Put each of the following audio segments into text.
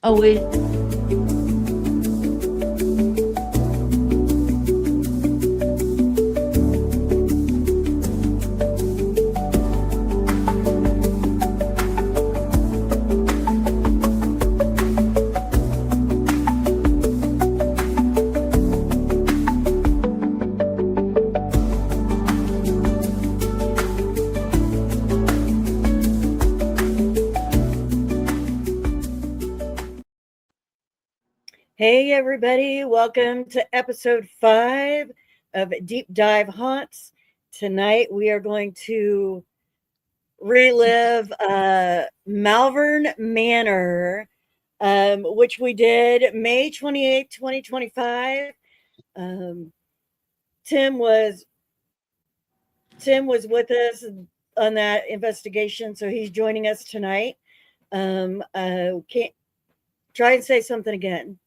Oh, we. Hey, everybody, welcome to episode 5 of Deep Dive Haunts. Tonight, we are going to relive Malvern Manor, which we did May 28th, 2025. Um, Tim was Tim was with us on that investigation, so he's joining us tonight. Can't try and say something again.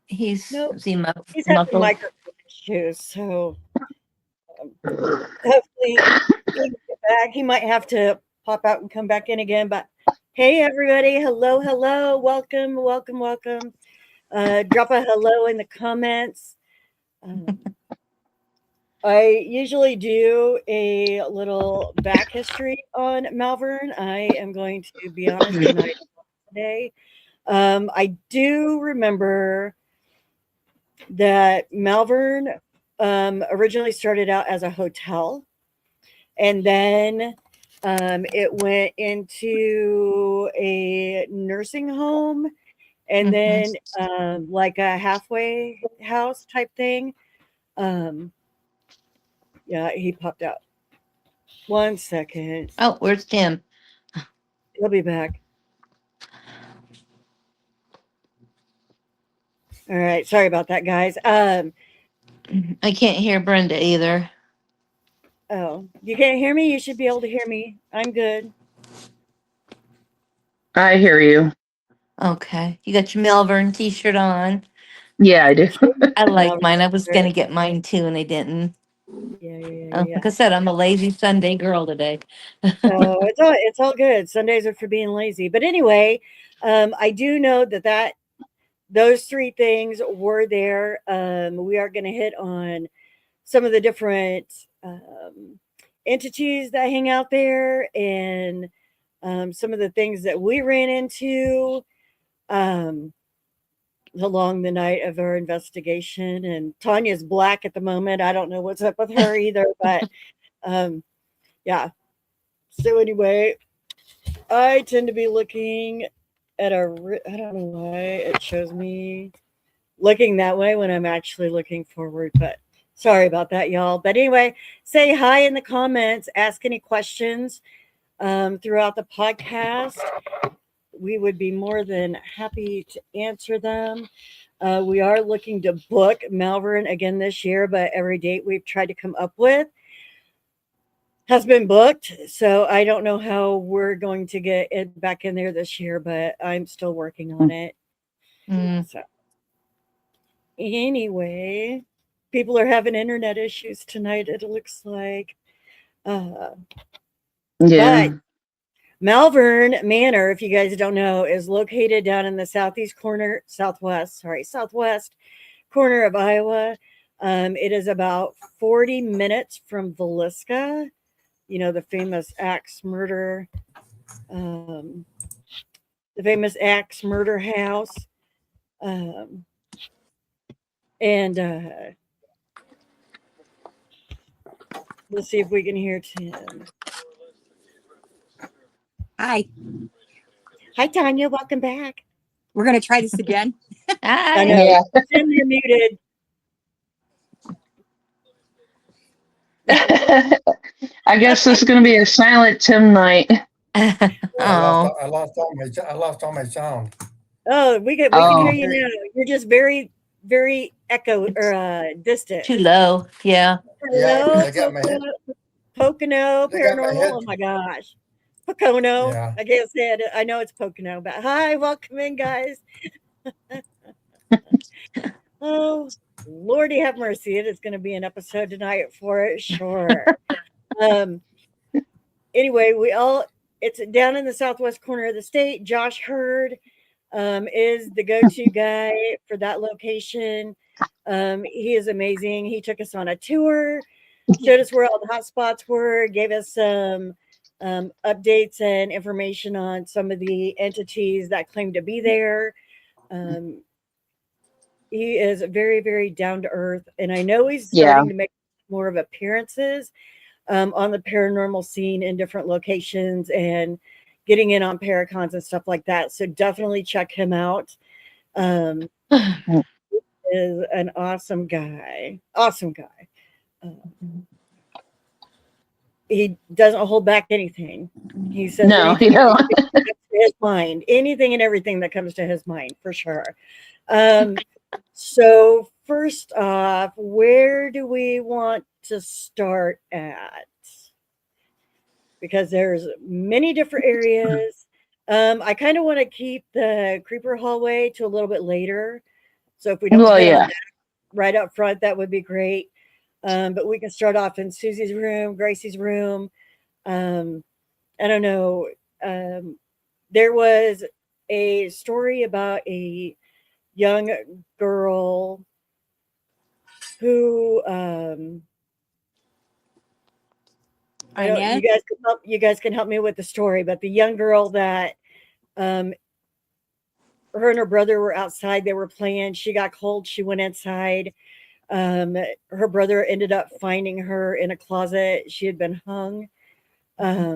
He's Nope, is he he's having muffled? microphone issues, so hopefully he can get back. He might have to pop out and come back in again. But hey, everybody, hello, hello, welcome, welcome, welcome. Drop a hello in the comments. I usually do a little back history on Malvern. I am going to be honest and I today. I do remember that Malvern originally started out as a hotel, and then it went into a nursing home, and then like a halfway house type thing. Um, yeah, he popped out. 1 second. Oh, where's Tim? He'll be back. All right. Sorry about that, guys. I can't hear Brenda either. Oh, you can't hear me? You should be able to hear me. I'm good. I hear you. Okay, you got your Malvern T-shirt on. Yeah, I do. I like Malvern mine. I was gonna shirt. get mine too, and I didn't. Yeah, yeah, yeah, Like I yeah. said, I'm a lazy Sunday girl today. Oh, it's all good. Sundays are for being lazy. But anyway, I do know that those three things were there. We are going to hit on some of the different entities that hang out there, and some of the things that we ran into um, along the night of our investigation. And Tanya's black at the moment. I don't know what's up with her either, but um, yeah. So anyway, I tend to be looking at I don't know why it shows me looking that way when I'm actually looking forward, but sorry about that, y'all. But anyway, say hi in the comments, ask any questions throughout the podcast. We would be more than happy to answer them. We are looking to book Malvern again this year, but every date we've tried to come up with has been booked. So I don't know how we're going to get it back in there this year, but I'm still working on it. Mm. So anyway, people are having internet issues tonight, it looks like. Uh, Yeah. but Malvern Manor, if you guys don't know, is located down in the southwest corner of Iowa. It is about 40 minutes from Villisca, the famous axe murder, um, the famous axe murder house. Um, and let's see if we can hear Tim. Hi. Hi, Tanya. Welcome back. We're going to try this again. I Hi. know. Yeah. Tim, you're muted. I guess this is going to be a silent Tim night. Oh, I lost all my sound. Oh, we can hear Oh, you now. You're just very, very echo or distant. too low. Yeah. Yeah, Hello, they got my head. Pocono They got my Paranormal. head. Oh my gosh. Pocono. Yeah. I can't say it. I know it's Pocono, but hi, welcome in, guys. Oh, Lordy have mercy. It is going to be an episode tonight for it, sure. um, anyway, it's down in the southwest corner of the state. Josh Hurd is the go-to guy for that location. He is amazing. He took us on a tour, showed us where all the hot spots were, gave us some updates and information on some of the entities that claim to be there. He is very, very down to earth, and I know he's starting to make more of appearances on the paranormal scene in different locations and getting in on Paracons and stuff like that. So definitely check him out. Is an awesome guy. Awesome guy. He doesn't hold back anything. He says No, he don't. his mind, anything and everything that comes to his mind, for sure. So first off, where do we want to start at? Because there's many different areas. I kind of want to keep the creeper hallway to a little bit later. So if we don't hit on that right up front, that would be great. But we can start off in Susie's room, Gracie's room. I don't know. There was a story about a young girl who I don't, you guys can help me with the story, but the young girl that her and her brother were outside, they were playing, she got cold, she went inside. Her brother ended up finding her in a closet. She had been hung. Her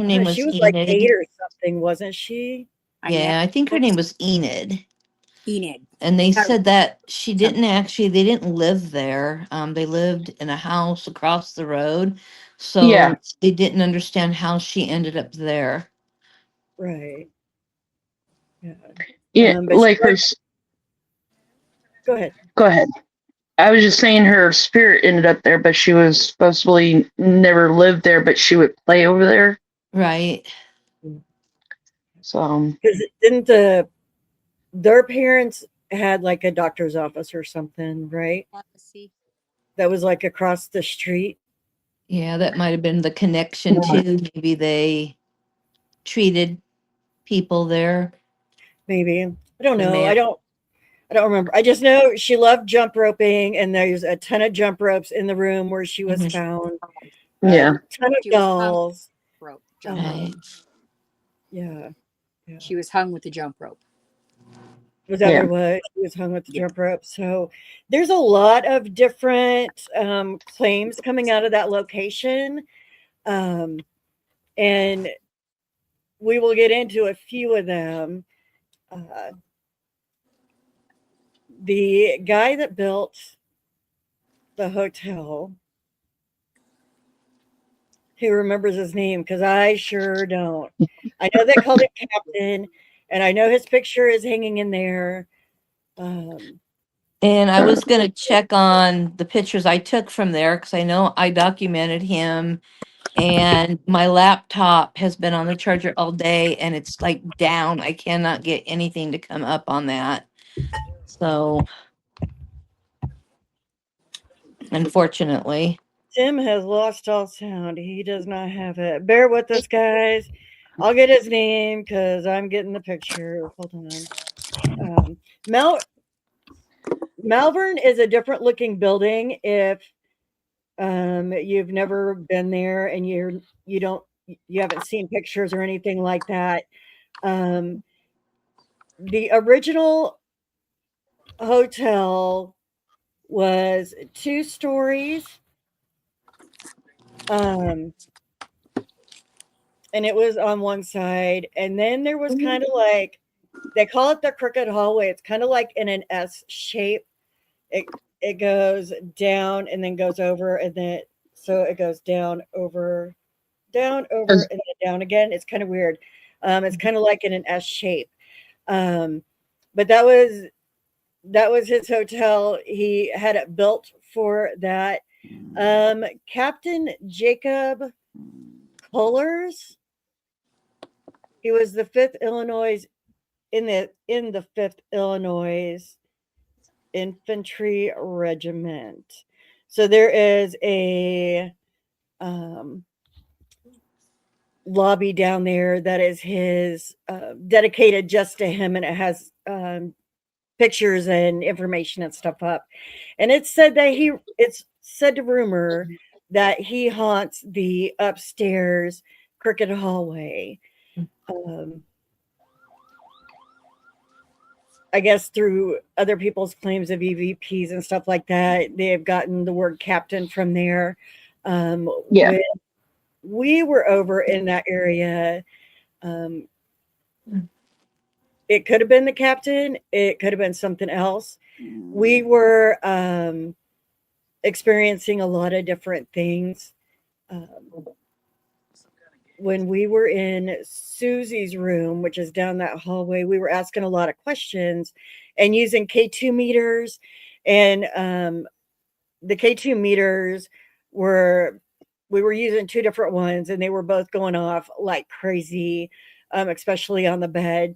name was she was Enid. like 8 or something, wasn't she? Yeah, I think her name was Enid. Enid. And they said that they didn't live there. They lived in a house across the road. So they didn't understand how she ended up there. Right. Yeah. Like her. Go ahead. Go ahead. I was just saying her spirit ended up there, but she was supposedly never lived there, but she would play over there. Right. So. Because didn't their parents had like a doctor's office or something, right? That was like across the street. Yeah, that might have been the connection too. Maybe they treated people there. Maybe. I don't know. I don't remember. I just know she loved jump roping, and there's a ton of jump ropes in the room where she was found. Yeah. A ton of dolls. Right. Yeah. She was hung with the jump rope. Was that what it was? She was hung with the jump rope. So there's a lot of different claims coming out of that location. And we will get into a few of them. The guy that built the hotel, who remembers his name? Because I sure don't. I know they called it Captain, and I know his picture is hanging in there. And I was going to check on the pictures I took from there because I know I documented him, and my laptop has been on the charger all day and it's like down. I cannot get anything to come up on that. So, unfortunately. Tim has lost all sound. He does not have it. Bear with us, guys. I'll get his name because I'm getting the picture. Hold on. Malvern is a different looking building. If you've never been there and you haven't seen pictures or anything like that, the original hotel was 2 stories. And it was on one side, and then there was kind of like, they call it the crooked hallway. It's kind of like in an S shape. It goes down and then goes over, and then so it goes down, over, and then down again. It's kind of weird. It's kind of like in an S shape. But that was his hotel. He had it built for that. Captain Jacob Cullers. He was the 5th Illinois in the 5th Illinois Infantry Regiment. So there is a lobby down there that is his, dedicated just to him, and it has pictures and information and stuff up. And it's said that it's said to rumor that he haunts the upstairs crooked hallway. I guess through other people's claims of EVPs and stuff like that, they have gotten the word captain from there. Yeah. When we were over in that area, it could have been the captain, it could have been something else. We were experiencing a lot of different things. When we were in Susie's room, which is down that hallway, we were asking a lot of questions and using K2 meters. And the K2 meters we were using two different ones, and they were both going off like crazy, especially on the bed.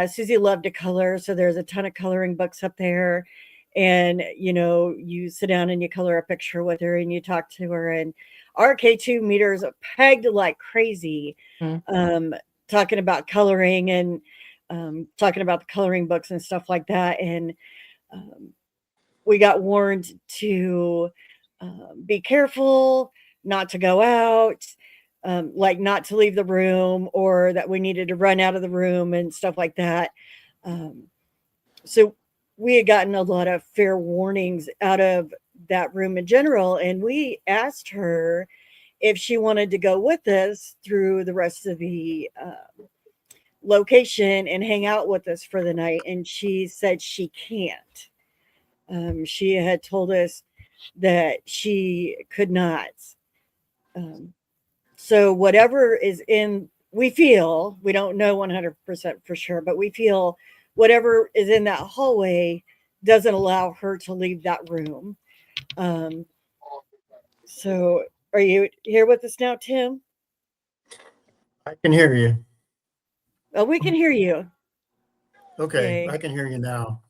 Susie loved to color, so there's a ton of coloring books up there. And, you sit down and you color a picture with her and you talk to her. And our K2 meters pegged like crazy, talking about coloring and talking about the coloring books and stuff like that. And we got warned to be careful, not to go out, like not to leave the room, or that we needed to run out of the room and stuff like that. So we had gotten a lot of fair warnings out of that room in general. And we asked her if she wanted to go with us through the rest of the location and hang out with us for the night. And she said she can't. She had told us that she could not. So whatever is we feel, we don't know 100% for sure, but we feel whatever is in that hallway doesn't allow her to leave that room. So are you here with us now, Tim? I can hear you. Oh, we can hear you. Okay, Okay. I can hear you now.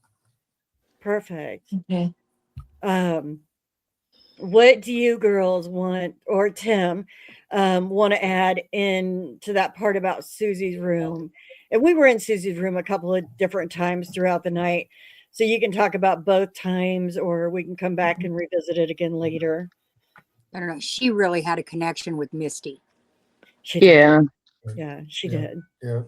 Perfect. Okay. What do you girls want, or Tim, want to add into that part about Susie's room? And we were in Susie's room a couple of different times throughout the night. So you can talk about both times, or we can come back and revisit it again later. I don't know. She really had a connection with Misty. She did. Yeah. Yeah, she Yeah. did. Yeah.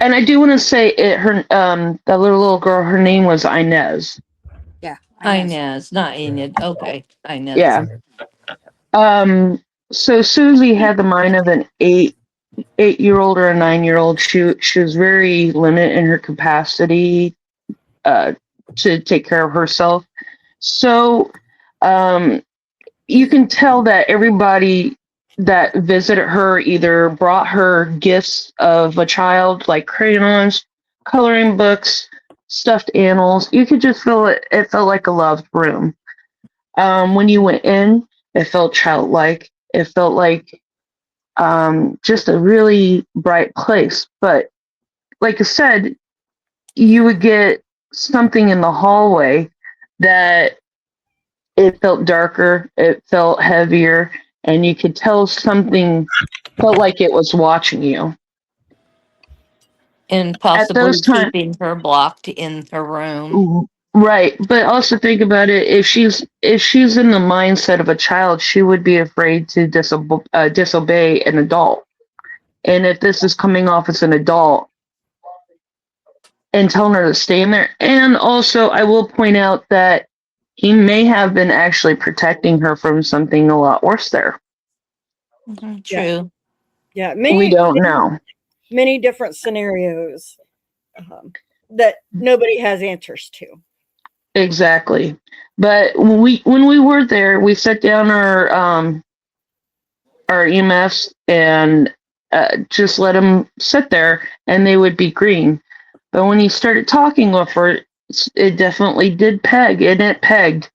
And I do want to say that little girl, her name was Inez. Yeah. I know. Inez, not Enid. Okay, Inez. Yeah. So Susie had the mind of an eight-year-old or a 9-year-old. She was very limited in her capacity to take care of herself. So you can tell that everybody that visited her either brought her gifts of a child, like crayons, coloring books, stuffed animals. You could just feel it. It felt like a loved room. When you went in, it felt childlike. It felt like just a really bright place. But like I said, you would get something in the hallway that it felt darker, it felt heavier, and you could tell something felt like it was watching you. And possibly those times- keeping her blocked in her room. Right, but also think about it. If she's in the mindset of a child, she would be afraid to disobey an adult. And if this is coming off as an adult and telling her to stay in there, and also I will point out that he may have been actually protecting her from something a lot worse there. Mhm, true. Yeah, We don't know. many different scenarios that nobody has answers to. Exactly. But when we were there, we set down our EMFs and just let them sit there, and they would be green. But when you started talking with her, it definitely did peg, and it pegged.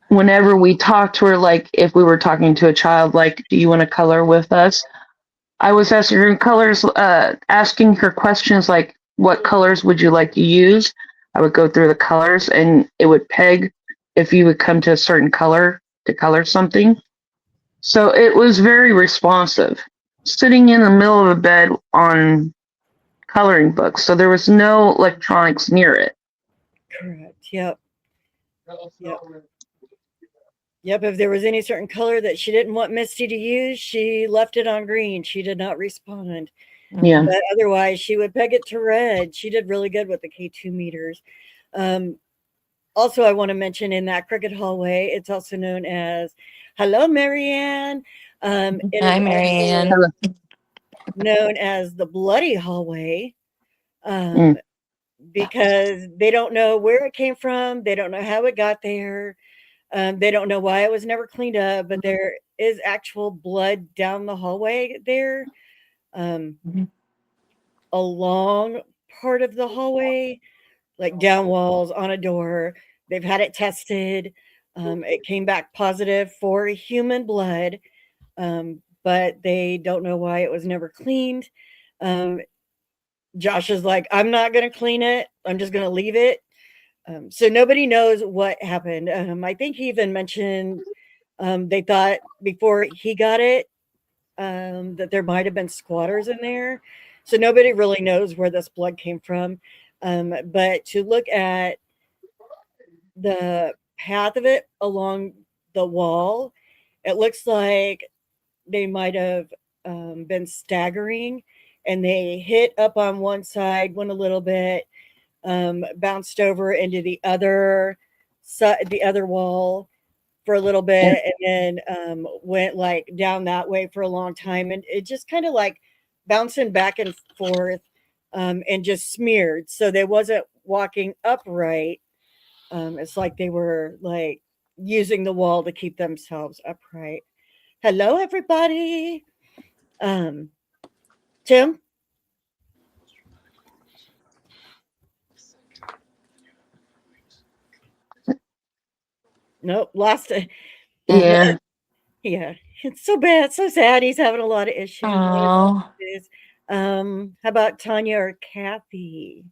Whenever we talked to her, like if we were talking to a child, like, do you want to color with us? I was asking her questions like, what colors would you like to use? I would go through the colors, and it would peg if you would come to a certain color to color something. So it was very responsive, sitting in the middle of a bed on coloring books. So there was no electronics near it. Correct. Yep. Yep. Yep. If there was any certain color that she didn't want Misty to use, she left it on green. She did not respond. Yeah. But otherwise, she would peg it to red. She did really good with the K2 meters. Also, I want to mention in that cricket hallway, it's also known as Hello, Marianne. It Hi, is Marianne. also known as the Bloody Hallway Mm. because they don't know where it came from. They don't know how it got there. They don't know why it was never cleaned up, but there is actual blood down the hallway there. Mhm. A long part of the hallway, like down walls, on a door. They've had it tested. It came back positive for human blood, but they don't know why it was never cleaned. Josh is like, I'm not going to clean it. I'm just going to leave it. So nobody knows what happened. I think he even mentioned they thought before he got it that there might have been squatters in there. So nobody really knows where this blood came from. But to look at the path of it along the wall, it looks like they might have been staggering and they hit up on one side, went a little bit, bounced over into the other wall for a little bit, and then went like down that way for a long time, and it just kind of like bouncing back and forth, and just smeared. So they wasn't walking upright. It's like they were like using the wall to keep themselves upright. Hello, everybody. Um, Tim. Nope, lost it. Yeah. Yeah, it's so bad, so sad. He's having a lot of issues. Oh, How about Tanya or Kathy?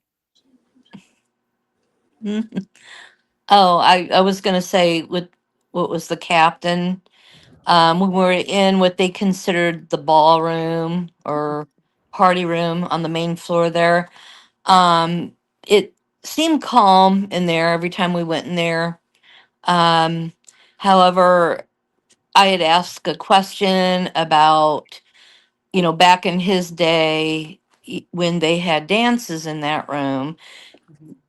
oh, I was gonna say with what was the captain? We were in what they considered the ballroom or party room on the main floor there. It seemed calm in there every time we went in there. Um, however, I had asked a question about, back in his day, when they had dances in that room,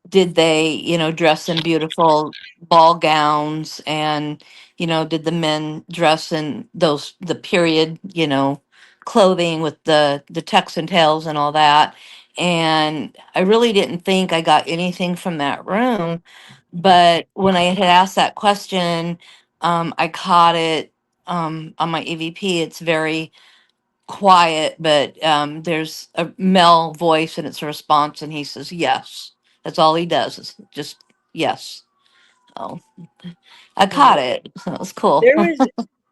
did they, dress in beautiful ball gowns, and, did the men dress in the period, clothing with the tucks and tails and all that. And I really didn't think I got anything from that room. But when I had asked that question, I caught it on my EVP. It's very quiet, but there's a Mel voice and it's a response, and he says yes. That's all he does is just yes. Oh, I caught it. So it was cool. There was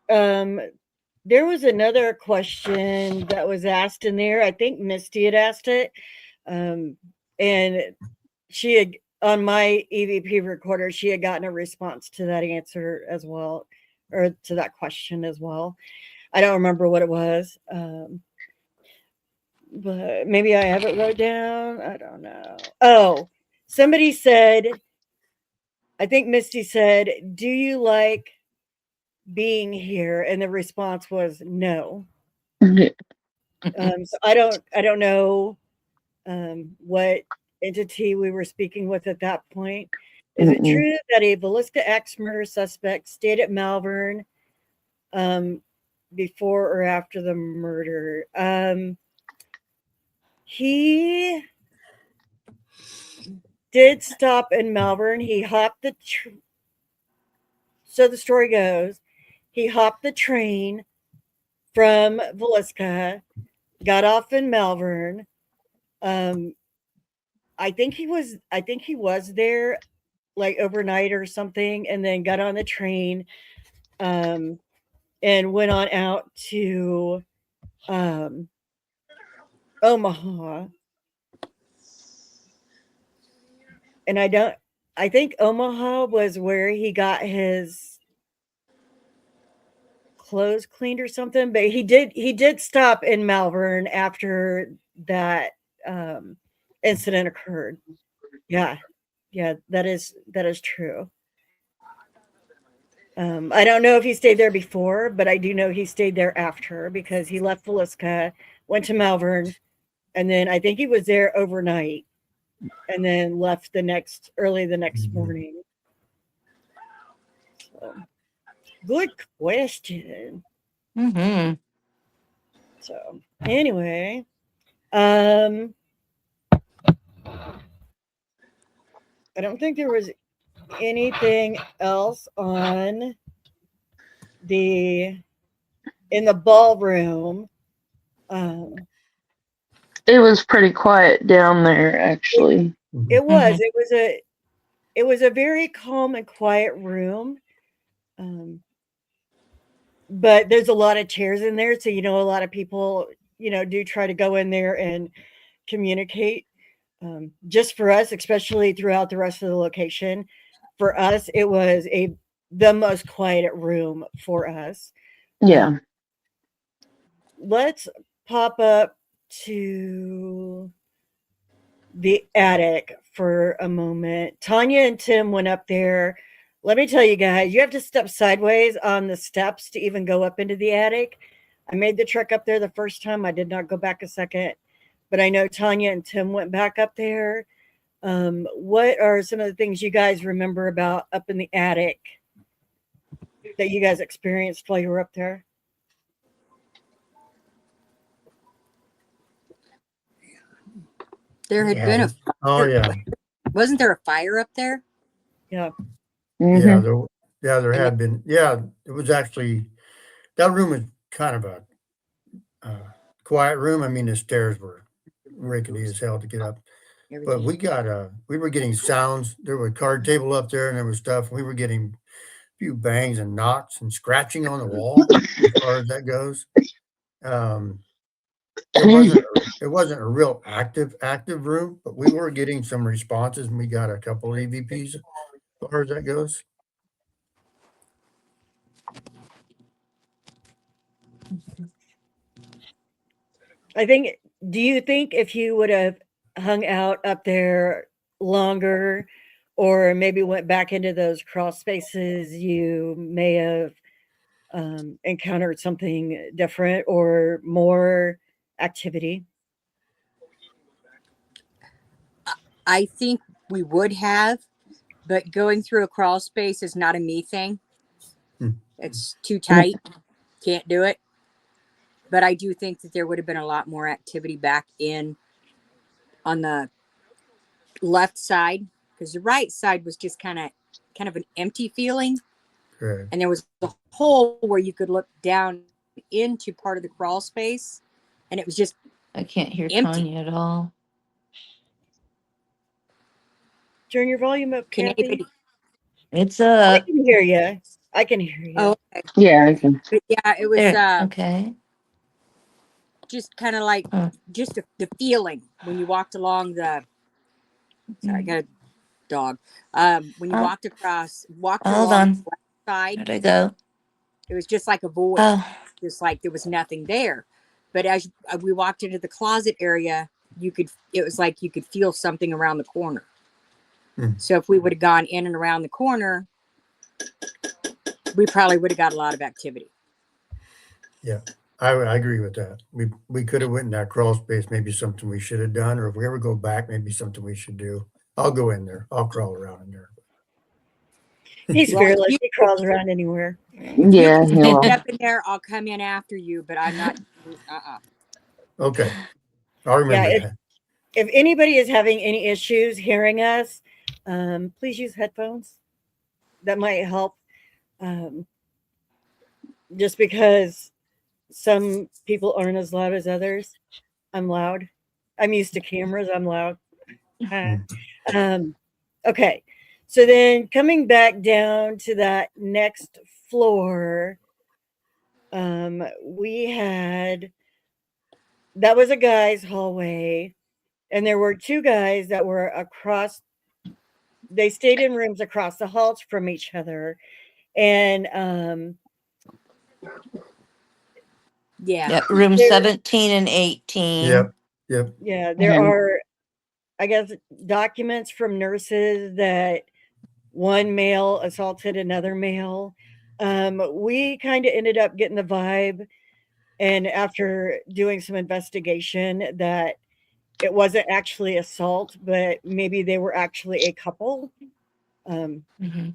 um there was another question that was asked in there. I think Misty had asked it. And she had on my EVP recorder, she had gotten a response to that answer as well, or to that question as well. I don't remember what it was. But maybe I have it wrote down. I don't know. Oh, somebody said, I think Misty said, "Do you like being here?" And the response was no. So I don't know what entity we were speaking with at that point. Is it Mm-mm. true that a Velisca X murder suspect stayed at Malvern um, before or after the murder? He did stop in Malvern. He hopped so the story goes, he hopped the train from Velisca, got off in Malvern. Um, I think he was there like overnight or something, and then got on the train, um, and went on out to um, Omaha. And I think Omaha was where he got his clothes cleaned or something, but he did stop in Malvern after that incident occurred. Yeah. Yeah, that is true. I don't know if he stayed there before, but I do know he stayed there after because he left Villisca, went to Malvern, and then I think he was there overnight and then left early the next Mhm. morning. So, good question. Mm-hmm. So anyway, um, I don't think there was anything else on in the ballroom. Um, It was pretty quiet down there, actually. it was Mhm. it was a very calm and quiet room. Um, but there's a lot of chairs in there, so a lot of people do try to go in there and communicate. Just for us, especially throughout the rest of the location, for us it was the most quiet room for us. Yeah. Let's pop up to the attic for a moment. Tanya and Tim went up there. Let me tell you guys, you have to step sideways on the steps to even go up into the attic. I made the trek up there the first time. I did not go back a second, but I know Tanya and Tim went back up there. What are some of the things you guys remember about up in the attic that you guys experienced while you were up there? There had been Yeah. Oh, yeah. wasn't there a fire up there? Yeah. Yeah, Mhm. there And had been. Yeah, it was actually, that room is kind of a quiet room. I mean, the stairs were rickety as hell to get up. But everything. we were getting sounds. There was a card table up there and there was stuff. We were getting a few bangs and knocks and scratching on the wall as far as that goes. Um, it wasn't a real active room, but we were getting some responses and we got a couple of EVPs as far as that goes. Do you think if you would have hung out up there longer or maybe went back into those crawl spaces, you may have encountered something different or more activity? I think we would have, but going through a crawl space is not a me thing. Hmm. It's too tight. Can't do it. But I do think that there would have been a lot more activity back in on the left side because the right side was just kind of an empty feeling, Correct. and there was a hole where you could look down into part of the crawl space, and it was just I can't hear empty. Tanya at all. Turn your volume up, Can Kathy. anybody? It's I can hear you. I can hear you. Oh, okay. Yeah, I can. But yeah, it was there. Okay. just kind of like Huh. just the feeling when you walked along the. Sorry, I got a dog. When you Oh, walked hold along on. the left side, Where'd I go? it was just like a void, Oh, just like there was nothing there. But as we walked into the closet area, it was like you could feel something around the corner. So if we would have gone in and around the corner, we probably would have got a lot of activity. Yeah, I agree with that. We could have went in that crawl space, maybe something we should have done, or if we ever go back, maybe something we should do. I'll go in there. I'll crawl around in there. He's Well, fearless. He crawls around anywhere. if you Yeah, can he will. get up in there, I'll come in after you, but I'm not. Okay, I'll Yeah, remember that. if anybody is having any issues hearing us, please use headphones. That might help. Just because some people aren't as loud as others. I'm loud. I'm used to cameras. I'm loud. Okay. So then coming back down to that next floor, that was a guy's hallway, and there were two guys that were they stayed in rooms across the halls from each other. And Yeah. Yeah, room There- 17 and 18. Yep. Yeah, there Mhm. are, I guess, documents from nurses that one male assaulted another male. We kind of ended up getting the vibe, and after doing some investigation, that it wasn't actually assault, but maybe they were actually a couple. Mhm.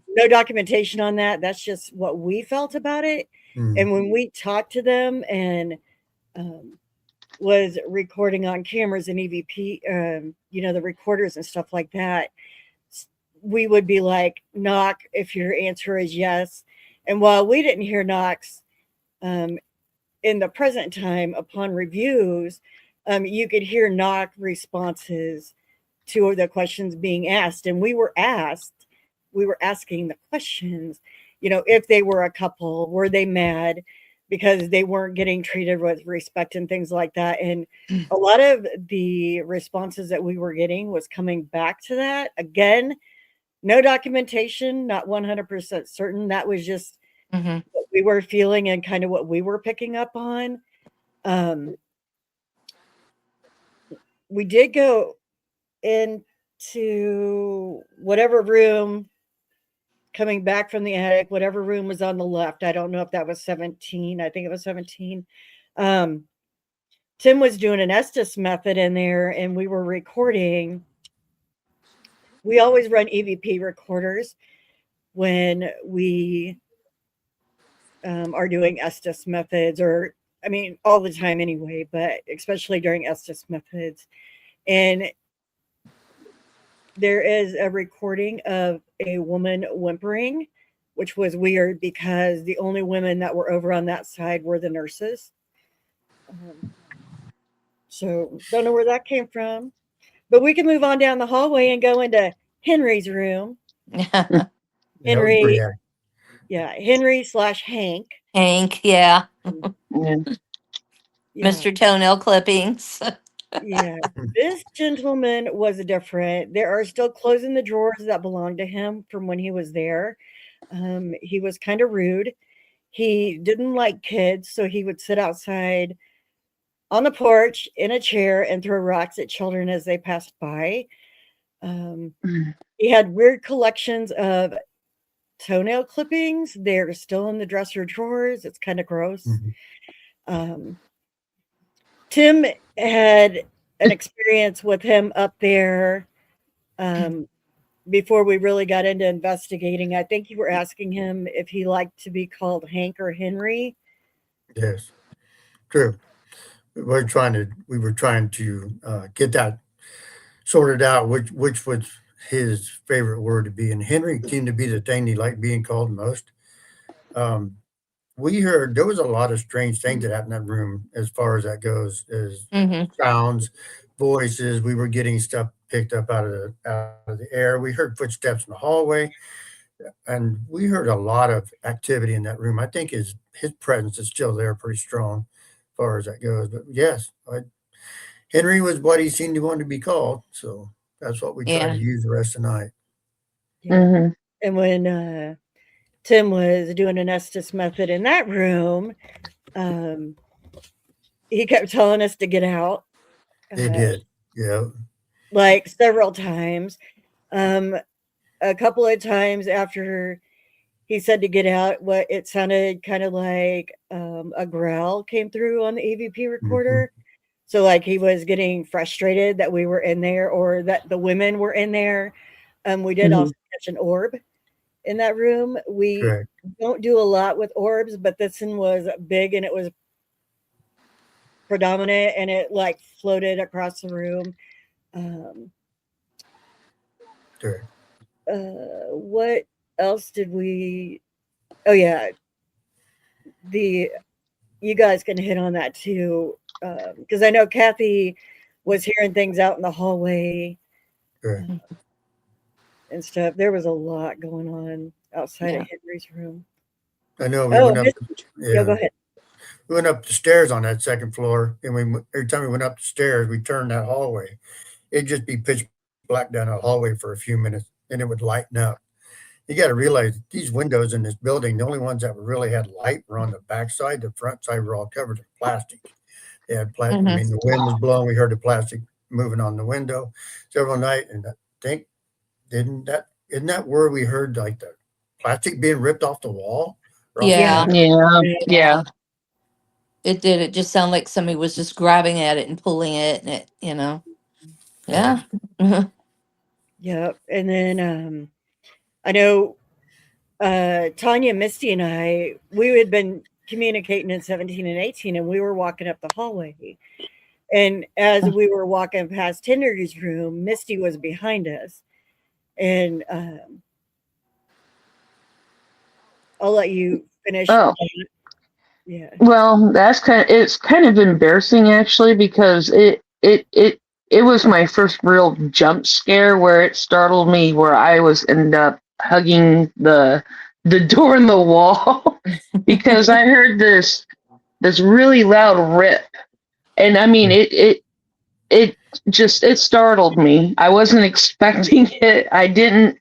No documentation on that. That's just what we felt about it. Mm. And when we talked to them and was recording on cameras and EVP, the recorders and stuff like that, we would be like, knock if your answer is yes. And while we didn't hear knocks in the present time upon reviews, you could hear knock responses to the questions being asked. And we were asking the questions, if they were a couple, were they mad because they weren't getting treated with respect and things like that. And a lot of the responses that we were getting was coming back to that. Again, no documentation, not 100% certain. That was just Mhm. what we were feeling and kind of what we were picking up on. We did go into whatever room coming back from the attic, whatever room was on the left. I don't know if that was 17. I think it was 17. Tim was doing an Estes method in there, and we were recording. We always run EVP recorders when we are doing Estes methods, or I mean, all the time anyway, but especially during Estes methods. And there is a recording of a woman whimpering, which was weird because the only women that were over on that side were the nurses. So don't know where that came from. But we can move on down the hallway and go into Henry's room. That was Henry, pretty ac- yeah, Henry/Hank. Hank, yeah. Yeah. Yeah, Mr. Toenail Clippings. yeah. This gentleman was different. There are still clothes in the drawers that belonged to him from when he was there. He was kind of rude. He didn't like kids, so he would sit outside on the porch in a chair and throw rocks at children as they passed by. He had weird collections of toenail clippings. They're still in the dresser drawers. It's kind of gross. Mhm. Tim had an experience with him up there before we really got into investigating. I think you were asking him if he liked to be called Hank or Henry. Yes, true. We were trying to get that sorted out, which was his favorite word to be. And Henry seemed to be the thing he liked being called most. We heard there was a lot of strange things that happened in that room as far as that goes, as Mhm. sounds, voices. We were getting stuff picked up out of the air. We heard footsteps in the hallway, and we heard a lot of activity in that room. I think his presence is still there, pretty strong, as far as that goes. But yes, Henry was what he seemed to want to be called, so that's what we tried Yeah. to use the rest of the night. Mhm. And when Tim was doing an Estes method in that room, he kept telling us to get out. They did, yeah. Like several times. A couple of times after he said to get out, what it sounded kind of like a growl came through on the EVP recorder. So like he was getting frustrated that we were in there or that the women were in there. We did also catch an orb in that room. We Correct. don't do a lot with orbs, but this one was big and it was predominant and it like floated across the room. Correct. What else did we? Oh yeah, you guys can hit on that too, because I know Kathy was hearing things out in the hallway Correct. and stuff. There was a lot going on outside Yeah. of Henry's room. I know we Oh, went up. yeah, go ahead. We went up the stairs on that second floor, and every time we went up the stairs, we turned that hallway. It'd just be pitch black down that hallway for a few minutes, and it would lighten up. You got to realize these windows in this building, the only ones that really had light were on the back side. The front side were all covered in plastic. They had plastic. I mean, the wind was blowing. We heard the plastic moving on the window several nights. And I think, isn't that where we heard like the plastic being ripped off the wall? Or off the Yeah. window? Yeah. It did. It just sounded like somebody was just grabbing at it and pulling it, and it, yeah. Yep. And then I know Tanya, Misty, and we had been communicating in 17 and 18, and we were walking up the hallway. And as we were walking past Henry's room, Misty was behind us. And I'll let you finish. Oh. Yeah. Well, it's kind of embarrassing actually, because it was my first real jump scare where it startled me, where I ended up hugging the door in the wall because I heard this really loud rip. And I mean, it startled me. I wasn't expecting it. I didn't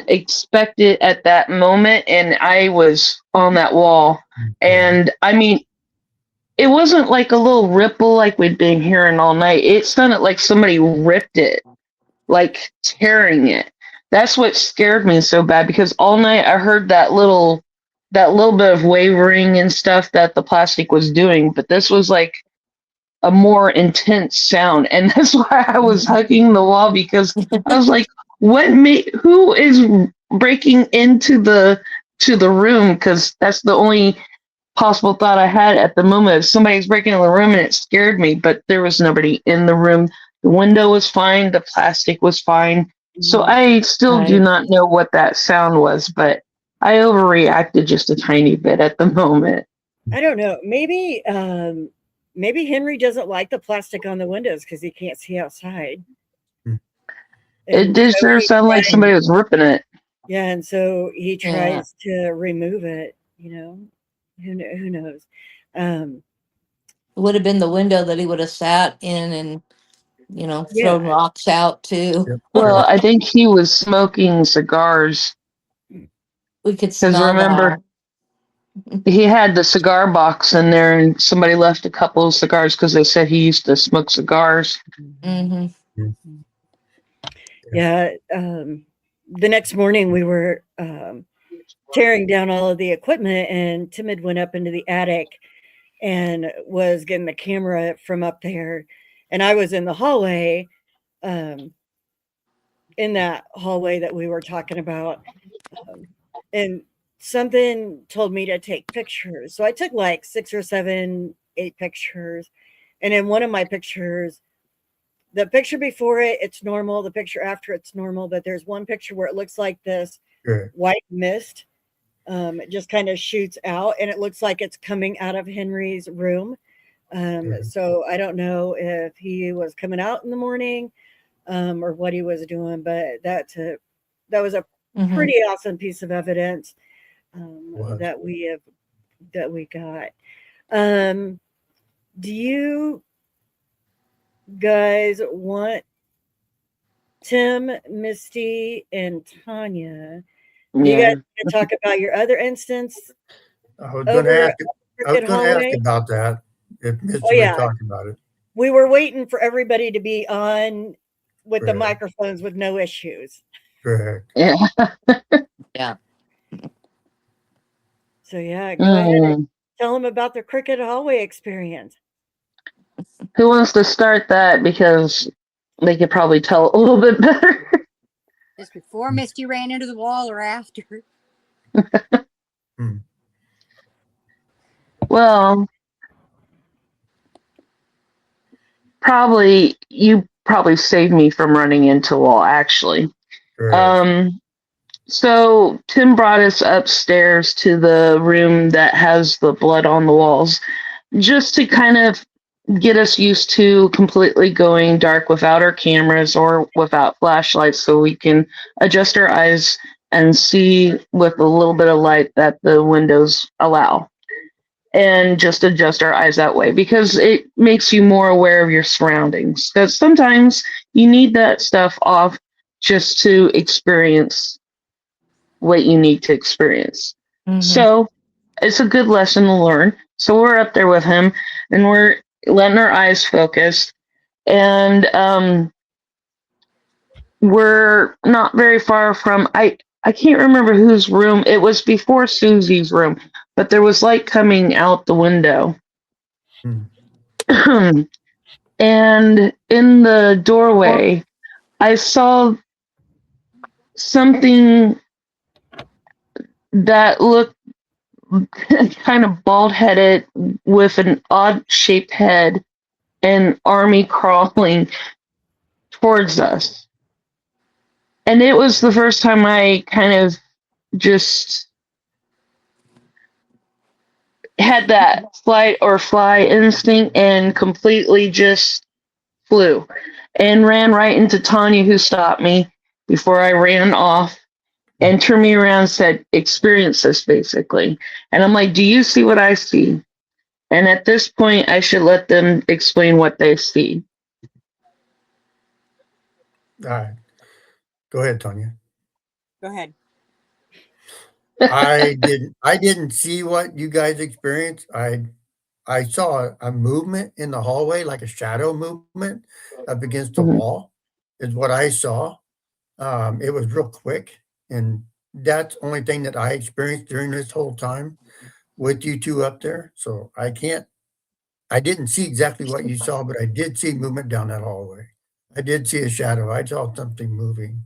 expect it at that moment, and I was on that wall. And I mean, it wasn't like a little ripple like we'd been hearing all night. It sounded like somebody ripped it, like tearing it. That's what scared me so bad, because all night I heard that little bit of wavering and stuff that the plastic was doing, but this was like a more intense sound, and that's why I was hugging the wall, because I was like, who is breaking into the room? Because that's the only possible thought I had at the moment. If somebody's breaking in the room, and it scared me, but there was nobody in the room. The window was fine, the plastic was fine. So I still do not know what that sound was, but I overreacted just a tiny bit at the moment. I don't know. Maybe Henry doesn't like the plastic on the windows because he can't see outside. It did sure sound like somebody was ripping it. Yeah, and so he tries to remove it. Who knows? It would have been the window that he would have sat in and, thrown rocks out too. Yep. Well, I think he was smoking cigars. We could smell remember, he had the cigar box in there, and somebody left a couple of cigars because they said he used to smoke cigars. Mm-hmm. Yeah. The next morning we were tearing down all of the equipment, and Timid went up into the attic and was getting the camera from up there. And I was in the hallway, in that hallway that we were talking about. And something told me to take pictures. So I took like 6 or 7, 8 pictures. And in one of my pictures, the picture before it, it's normal. The picture after, it's normal. But there's one picture where it looks like this white mist. It just kind of shoots out, and it looks like it's coming out of Henry's room. So I don't know if he was coming out in the morning or what he was doing, but that was a pretty awesome piece of evidence that we got. Do you guys want Tim, Misty, and Tanya? You guys can talk about your other instance? I was going to ask about that. If Misty was talking about it. We were waiting for everybody to be on with the microphones with no issues. Correct. Yeah. Yeah. So go ahead and tell them about their Cricket hallway experience. Who wants to start that? Because they could probably tell a little bit better. Just before Misty ran into the wall or after? Well, you probably saved me from running into a wall, actually. So Tim brought us upstairs to the room that has the blood on the walls, just to kind of get us used to completely going dark without our cameras or without flashlights, so we can adjust our eyes and see with a little bit of light that the windows allow, and just adjust our eyes that way, because it makes you more aware of your surroundings, because sometimes you need that stuff off just to experience what you need to experience. Mhm. So it's a good lesson to learn. So we're up there with him and we're letting our eyes focus. And we're not very far from I can't remember whose room. It was before Susie's room, but there was light coming out the window. And in the doorway, I saw something that looked kind of bald headed with an odd shaped head and army crawling towards us. And it was the first time I kind of just had that flight or fly instinct and completely just flew and ran right into Tanya, who stopped me before I ran off and turned me around and said, experience this basically. And I'm like, do you see what I see? And at this point, I should let them explain what they see. All right. Go ahead, Tanya. Go ahead. I didn't see what you guys experienced. I saw a movement in the hallway, like a shadow movement up against the Mhm. wall, is what I saw. It was real quick, and that's the only thing that I experienced during this whole time with you two up there. So I didn't see exactly what you saw, but I did see movement down that hallway. I did see a shadow. I saw something moving.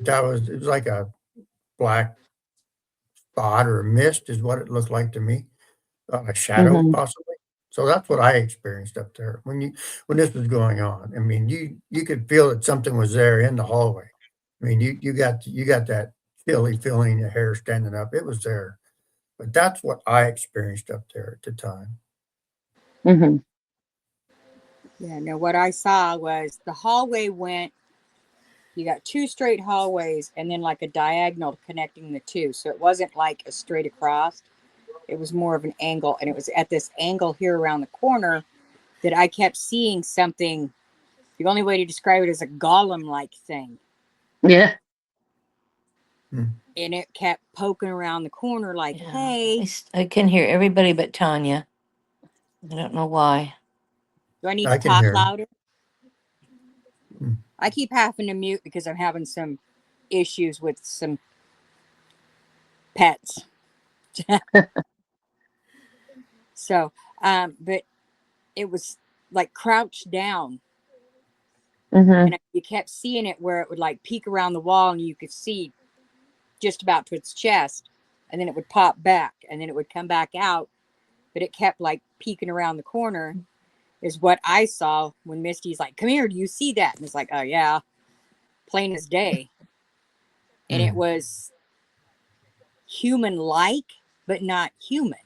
It was like a black spot or a mist is what it looked like to me. A shadow Mhm. possibly. So that's what I experienced up there when this was going on. I mean, you could feel that something was there in the hallway. I mean, you got that chilly feeling, the hair standing up. It was there. But that's what I experienced up there at the time. Mhm. Yeah, no, what I saw was the hallway went, you got two straight hallways and then like a diagonal connecting the two. So it wasn't like a straight across. It was more of an angle. And it was at this angle here around the corner that I kept seeing something. The only way to describe it is a golem-like thing. Yeah. And it kept poking around the corner like, Yeah. hey. I can hear everybody but Tanya. I don't know why. Do I need I to can talk hear. louder? Hmm. I keep having to mute because I'm having some issues with some pets. So, but it was like crouched down, Mhm. and you kept seeing it where it would like peek around the wall and you could see just about to its chest, and then it would pop back and then it would come back out, but it kept like peeking around the corner is what I saw when Misty's like, come here, do you see that? And it's like, oh yeah, plain as day. And it was human-like, but not human.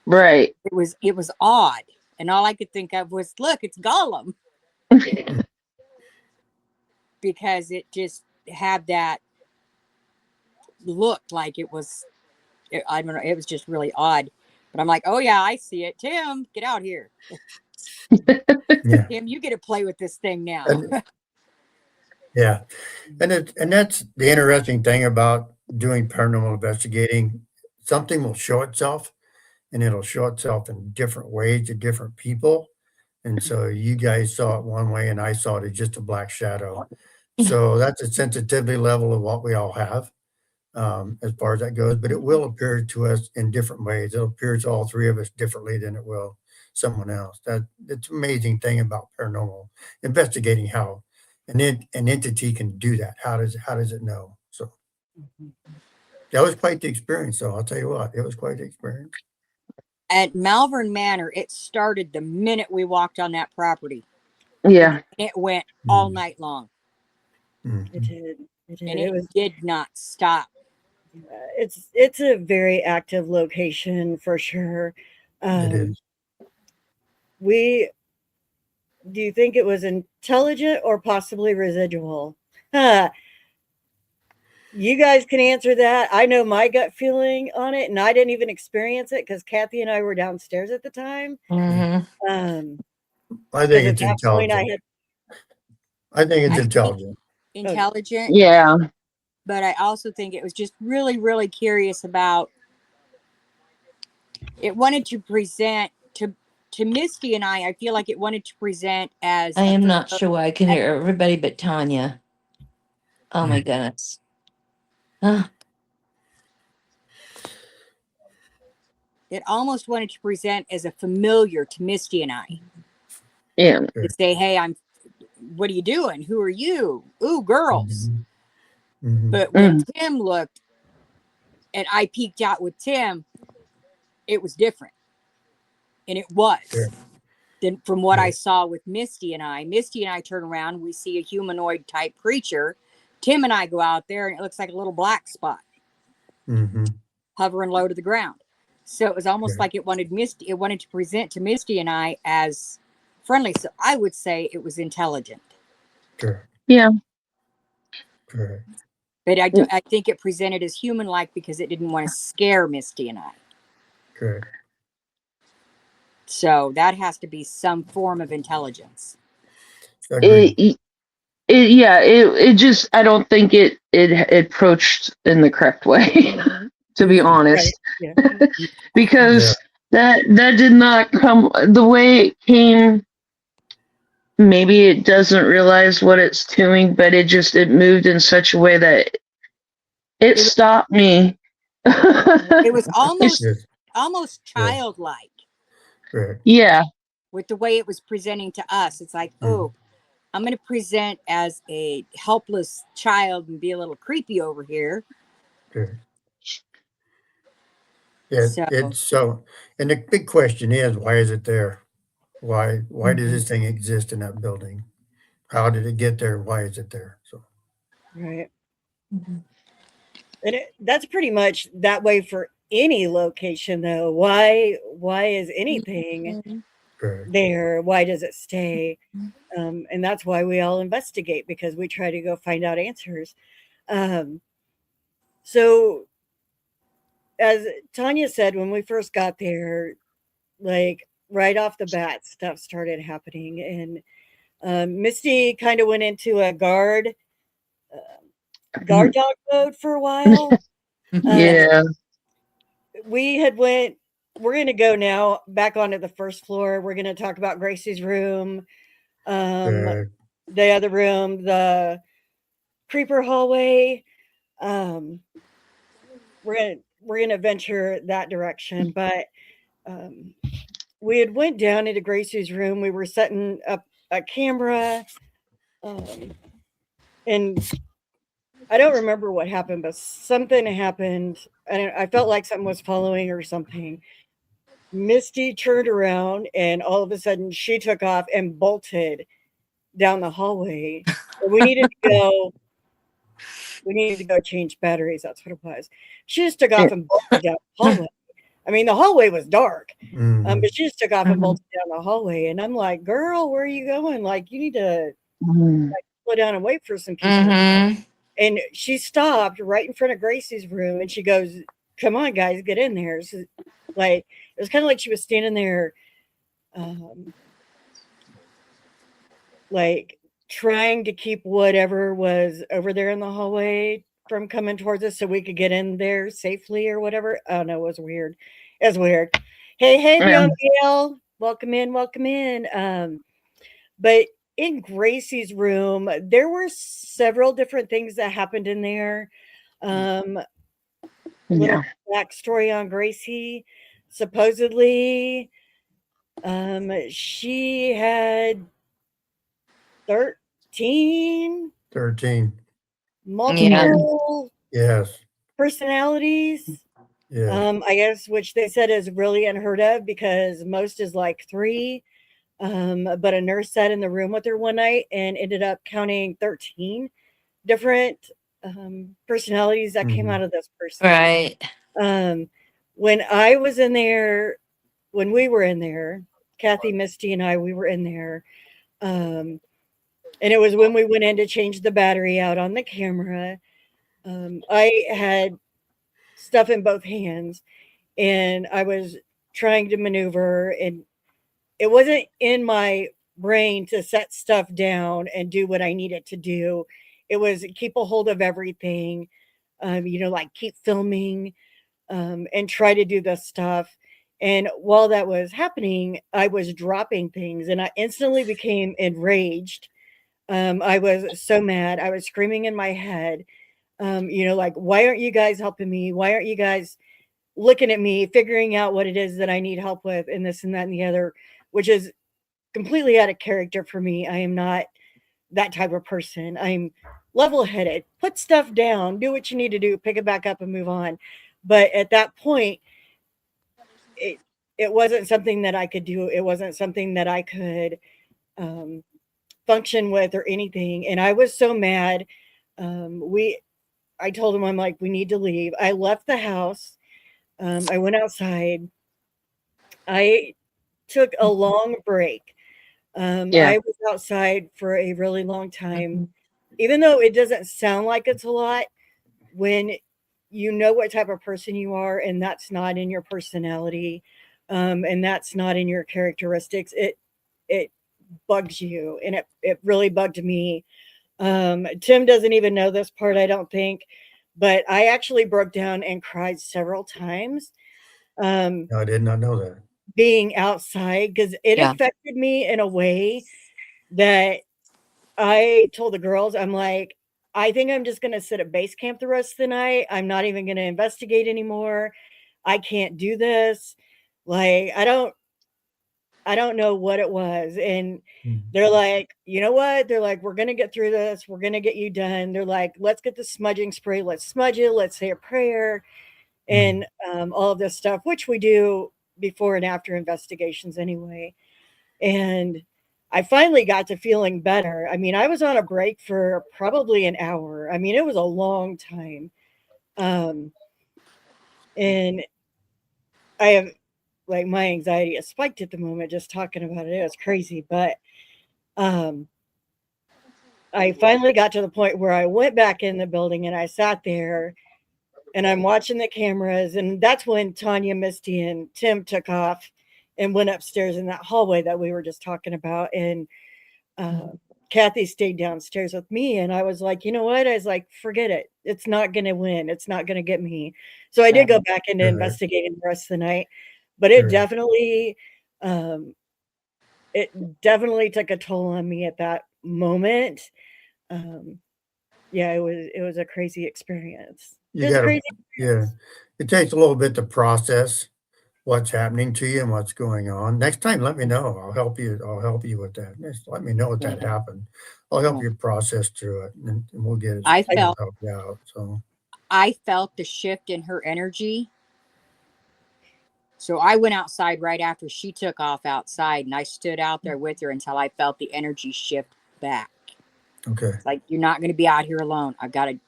Right. It was odd. And all I could think of was, look, it's Gollum. Because it just had that look like it was, I don't know, it was just really odd. But I'm like, oh yeah, I see it. Tim, get out here. Yeah. Tim, you get to play with this thing now. Yeah. And that's the interesting thing about doing paranormal investigating. Something will show itself, and it'll show itself in different ways to different people. And so you guys saw it one way and I saw it as just a black shadow. So that's a sensitivity level of what we all have, as far as that goes, but it will appear to us in different ways. It'll appear to all three of us differently than it will someone else. That's amazing thing about paranormal investigating, how an entity can do that. How does it know? So that was quite the experience. So I'll tell you what, it was quite the experience. At Malvern Manor, it started the minute we walked on that property. Yeah. And it went all night long. It did. It did. And It it was. did not stop. It's a very active location for sure. It is. Do you think it was intelligent or possibly residual? Huh. You guys can answer that. I know my gut feeling on it, and I didn't even experience it because Kathy and I were downstairs at the time. Mhm. I think it's intelligent. I think it's intelligent. Intelligent. Yeah. but I also think it was just really, really curious about. It wanted to present to Misty and I feel like it wanted to present as I am not sure why I can hear everybody but Tanya. Oh my goodness. Ah, it almost wanted to present as a familiar to Misty and I. Yeah. To say, hey, what are you doing? Who are you? Ooh, girls. Mhm. But when Tim looked and I peeked out with Tim, it was different. And it was. Yeah. Than from what I Yeah. saw with Misty and I. Misty and I turn around, we see a humanoid type creature. Tim and I go out there and it looks like a little black spot Mhm. hovering low to the ground. So it was almost Yeah. like it wanted to present to Misty and I as friendly. So I would say it was intelligent. Correct. Yeah. Correct. But I think it presented as human-like because it didn't want to scare Misty and I. Correct. So that has to be some form of intelligence. Agreed. It just, I don't think it approached in the correct way, to be honest, Yeah. because that did not come the way it came. Maybe it doesn't realize what it's doing, but it moved in such a way that it stopped me. It was almost Yes. childlike Correct. Yeah. with the way it was presenting to us. It's like, oh, I'm going to present as a helpless child and be a little creepy over here. Correct. Yeah. So It's so, and the big question is, why is it there? Why did this thing exist in that building? How did it get there? Why is it there? So Right. And that's pretty much that way for any location, though. Why is anything correct. there? Why does it stay? And that's why we all investigate, because we try to go find out answers. So, as Tanya said, when we first got there, like right off the bat, stuff started happening, and Misty kind of went into a guard dog mode for a while. Yeah. We had went. We're going to go now back onto the first floor. We're going to talk about Gracie's room, Correct. the other room, the creeper hallway. We're gonna venture that direction, but we had went down into Gracie's room. We were setting up a camera, and I don't remember what happened, but something happened, and I felt like something was following or something. Misty turned around, and all of a sudden, she took off and bolted down the hallway. And we needed to go. We needed to go change batteries. That's what it was. She just took off and bolted down the hallway. I mean, the hallway was dark, Mhm. but she just took off and bolted down the hallway. And I'm like, girl, where are you going? Like, you need to slow down and wait for some people. And she stopped right in front of Gracie's room, and she goes, come on, guys, get in there. So, like, it was kind of like she was standing there, like trying to keep whatever was over there in the hallway from coming towards us so we could get in there safely or whatever. Oh no, it was weird. It was weird. Hey, Beyond Gail, welcome in, welcome in. But in Gracie's room, there were several different things that happened in there. Little backstory on Gracie. Supposedly, she had 13 multiple Yes. personalities. Yeah. I guess, which they said is really unheard of because most is like 3. But a nurse sat in the room with her one night and ended up counting 13 different personalities that came out of this person. right. When I was in there, when we were in there, Kathy, Misty, and I, we were in there. And it was when we went in to change the battery out on the camera. I had stuff in both hands, and I was trying to maneuver, and it wasn't in my brain to set stuff down and do what I needed to do. it was keep a hold of everything, like keep filming, and try to do this stuff. And while that was happening, I was dropping things and I instantly became enraged. I was so mad. I was screaming in my head, like, why aren't you guys helping me? Why aren't you guys looking at me, figuring out what it is that I need help with, and this and that and the other, which is completely out of character for me. I am not that type of person. I'm level headed, put stuff down, do what you need to do, pick it back up and move on. But at that point, it wasn't something that I could do. It wasn't something that I could function with or anything. And I was so mad. I told him, I'm like, we need to leave. I left the house. I went outside. I took a long break. Yeah. I was outside for a really long time, even though it doesn't sound like it's a lot. When you know what type of person you are, and that's not in your personality, and that's not in your characteristics, it bugs you, and it really bugged me. Tim doesn't even know this part, I don't think, but I actually broke down and cried several times. No, I did not know that. Being outside, because it Yeah. affected me in a way that I told the girls, I'm like, I think I'm just going to sit at base camp the rest of the night. I'm not even going to investigate anymore. I can't do this. Like, I don't know what it was. And they're like, you know what? They're like, we're going to get through this. We're going to get you done. They're like, let's get the smudging spray. Let's smudge it. Let's say a prayer and all of this stuff, which we do before and after investigations anyway. And I finally got to feeling better. I mean, I was on a break for probably an hour. I mean, it was a long time. And I have, like, my anxiety has spiked at the moment just talking about it. It was crazy. But I finally got to the point where I went back in the building and I sat there and I'm watching the cameras. And that's when Tanya, Misty, and Tim took off and went upstairs in that hallway that we were just talking about. And Kathy stayed downstairs with me. And I was like, you know what? I was like, forget it. It's not going to win. It's not going to get me. So I did go back into investigating the rest of the night. But it definitely took a toll on me at that moment. Yeah, it was a crazy experience. Yeah, it takes a little bit to process what's happening to you and what's going on. Next time, let me know. I'll help you with that. Just let me know what that happened. I'll help you process through it, and we'll get it help you out. So I felt the shift in her energy. So I went outside right after she took off outside, and I stood out there with her until I felt the energy shift back. okay, It's like, you're not going to be out here alone. I've got to,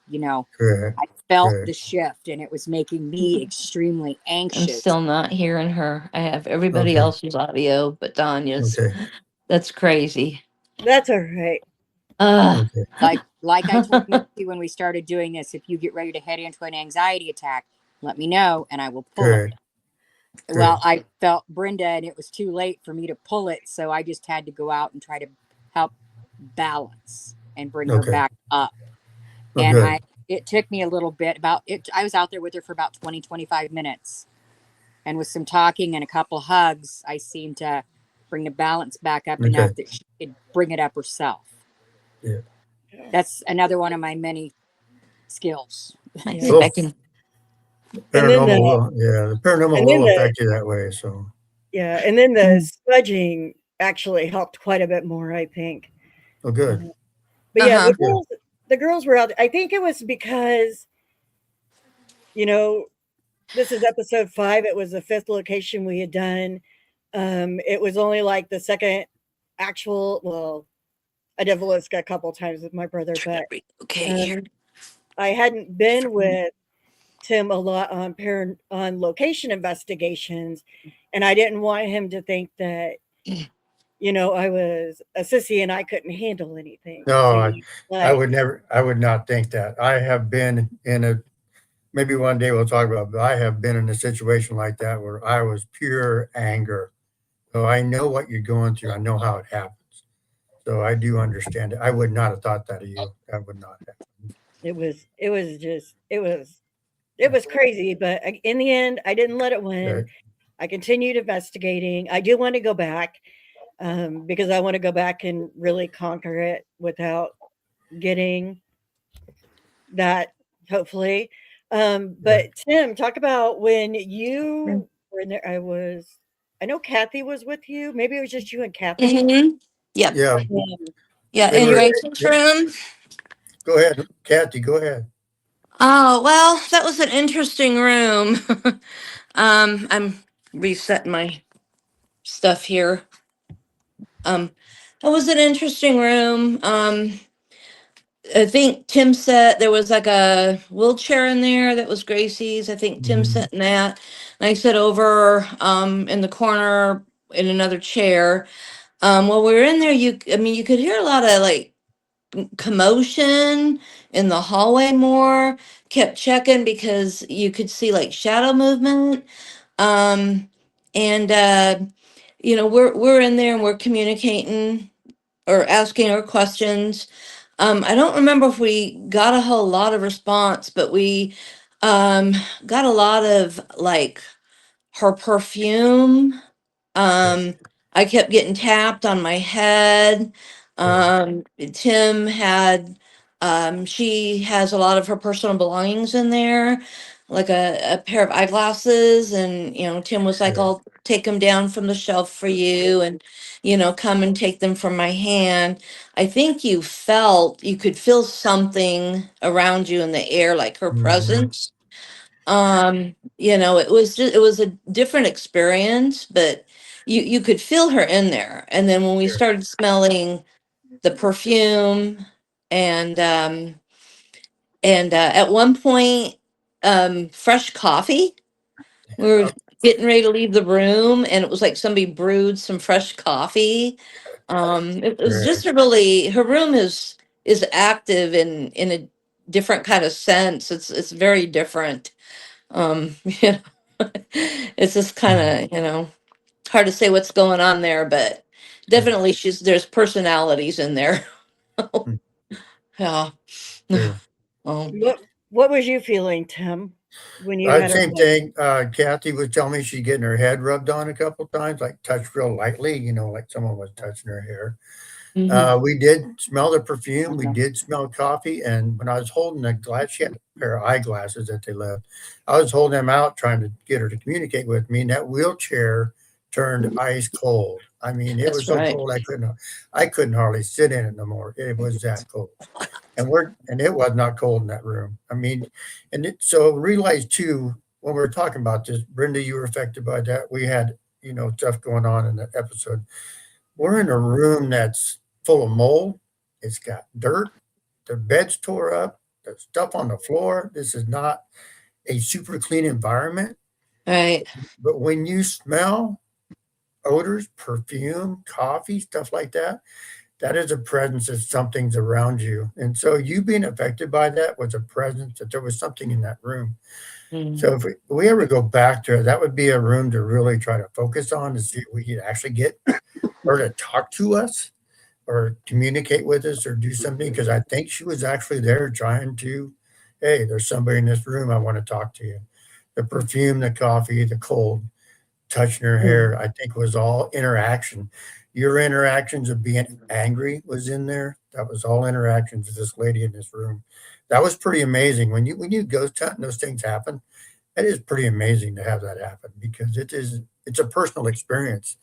correct. I felt the shift, and it was making me extremely I'm anxious. still not hearing her. I have everybody Okay. else's audio, but Tanya's. Okay, That's crazy. That's all right. okay, Like I told Misty when we started doing this, if you get ready to head into an anxiety attack, let me know and I will pull good. it. Well, I felt Brenda and it was too late for me to pull it. So I just had to go out and try to help balance and bring her back up. Oh, and good. It took me a little bit I was out there with her for about 20, 25 minutes. And with some talking and a couple hugs, I seemed to bring the balance back up enough that she could bring it up herself. Yeah. That's another one of my many skills. I think I can. Paranormal, the paranormal will affect you that way. So yeah, and then the smudging actually helped quite a bit more, I think. oh, good. But yeah, the girls were out. I think it was because, this is episode 5. It was the 5th location we had done. It was only like the second actual. Well, I did Villisca a couple times with my brother, but I hadn't been with Tim a lot on location investigations, and I didn't want him to think that I was a sissy and I couldn't handle anything. No, I would not think that. I have been in maybe one day we'll talk about, but I have been in a situation like that where I was pure anger. So I know what you're going through. I know how it happens. So I do understand it. I would not have thought that of you. I would not have. It was crazy, but in the end, I didn't let it win. Right. I continued investigating. I do want to go back because I want to go back and really conquer it without getting that, hopefully. But Tim, talk about when you were in there. I know Kathy was with you. Maybe it was just you and Kathy. Mhm. Yep. Yeah. Yeah. They In were- Grayson's room. Go ahead, Kathy. Go ahead. Oh, well, that was an interesting room. I'm resetting my stuff here. It was an interesting room. I think Tim said there was like a wheelchair in there that was Gracie's. I think Tim Mhm. sat in that. And I sat over in the corner in another chair. While we were in there, you could hear a lot of like commotion in the hallway more. Kept checking because you could see like shadow movement. And we're in there and we're communicating or asking her questions. I don't remember if we got a whole lot of response, but we got a lot of like her perfume. Yes. I kept getting tapped on my head. Tim had, she has a lot of her personal belongings in there, like a pair of eyeglasses. And, Tim was like, Right. I'll take them down from the shelf for you and, come and take them from my hand. I think you could feel something around you in the air, like her Mhm. presence. It was a different experience, but you could feel her in there. And then when we Sure. started smelling the perfume and at one point fresh coffee, we were getting ready to leave the room and it was like somebody brewed some fresh coffee. It was Right. just her room is active in a different kind of sense. It's very different. you know, it's just kind of, hard to say what's going on there, but definitely there's personalities in there. Mm. Yeah. Sure. Oh, What was you feeling, Tim, when you had her? Same thing. Kathy was telling me she's getting her head rubbed on a couple times, like touched real lightly, like someone was touching her hair. mhm. We did smell the perfume. We did smell coffee. And when I was holding the glass, she had a pair of eyeglasses that they left. I was holding them out, trying to get her to communicate with me. And that wheelchair turned ice cold. I mean, it That's was so right. cold I couldn't hardly sit in it no more. It was that cold. And it was not cold in that room. I mean, so realize too, when we were talking about this, Brenda, you were affected by that. We had, stuff going on in that episode. We're in a room that's full of mold. It's got dirt. The bed's tore up. There's stuff on the floor. This is not a super clean environment. Right. But when you smell odors, perfume, coffee, stuff like that, that is a presence that something's around you. And so you being affected by that was a presence that there was something in that room. Mm. So if we ever go back to it, that would be a room to really try to focus on to see if we could actually get her to talk to us or communicate with us or do something. Because I think she was actually there trying to, hey, there's somebody in this room. I want to talk to you. The perfume, the coffee, the cold, touching her hair, I think was all interaction. Your interactions of being angry was in there. That was all interactions with this lady in this room. That was pretty amazing. When you ghost hunt and those things happen, it is pretty amazing to have that happen because it's a personal experience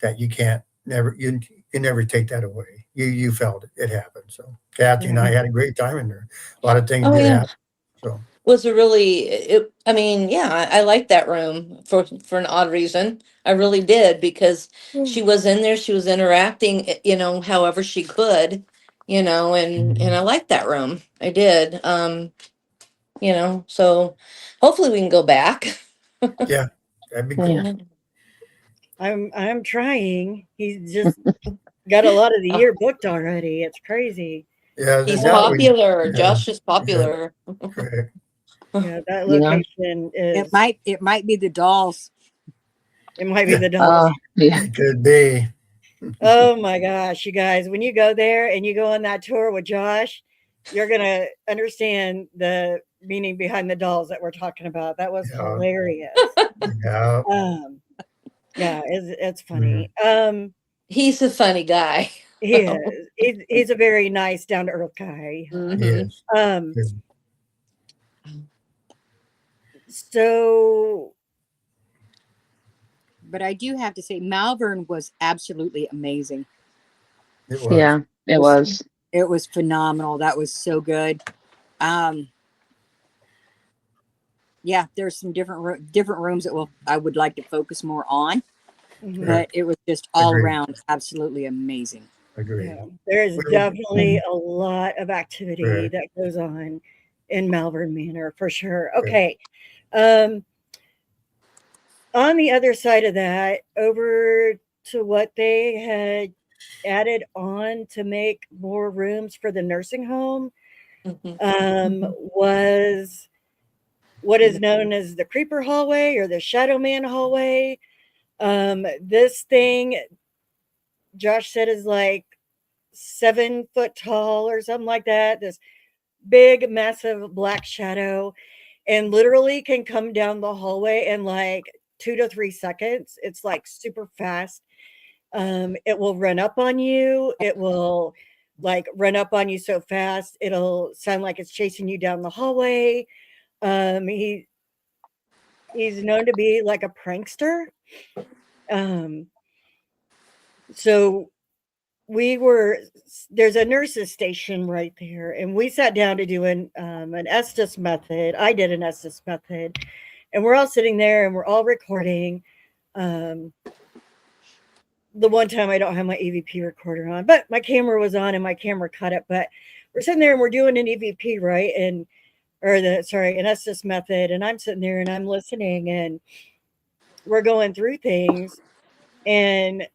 that you can't never you can never take that away. You felt it. It happened. So Kathy and I had a great time in there. A lot of things Oh did yeah. happen. So Was a really I mean, yeah, I liked that room for an odd reason. I really did because she was in there, she was interacting, however she could, and I liked that room. I did. So hopefully we can go back. yeah, that'd be cool. Yeah. I'm trying. He's just got a lot of the year booked already. It's crazy. Yeah, He's that popular. yeah, Josh is popular. correct. Yeah, that You know? location is. It might be the dolls. It might be the dolls. Yeah. It could be. Oh my gosh, you guys, when you go there and you go on that tour with Josh, you're going to understand the meaning behind the dolls that we're talking about. That was Yeah. hilarious. Yeah. Um, yeah, it's Mm-hmm. funny. He's a funny guy. He is. He's a very nice, down to earth guy. Mhm. Yes. Um, Yes. so But I do have to say, Malvern was absolutely amazing. It was. Yeah, it was. It was phenomenal. That was so good. Yeah, there's some different rooms that I would like to focus more on, mhm, but it was just all Agreed. around absolutely amazing. Agreed. yeah, there's Well, definitely a lot of activity Right. that goes on in Malvern Manor for sure. Right. Okay. On the other side of that, over to what they had added on to make more rooms for the nursing home, Mhm. was what is known as the creeper hallway or the shadow man hallway. This thing, Josh said, is like 7 foot tall or something like that. This big, massive black shadow, and literally can come down the hallway in like 2 to 3 seconds. It's like super fast. It will run up on you. It will like run up on you so fast it'll sound like it's chasing you down the hallway. Um, he he's known to be like a prankster. Um, so there's a nurse's station right there, and we sat down to do an Estes method. I did an Estes method, and we're all sitting there and we're all recording. Um, the one time I don't have my EVP recorder on, but my camera was on and my camera cut it. But we're sitting there and we're doing an EVP, right? And an Estes method, and I'm sitting there and I'm listening and we're going through things, and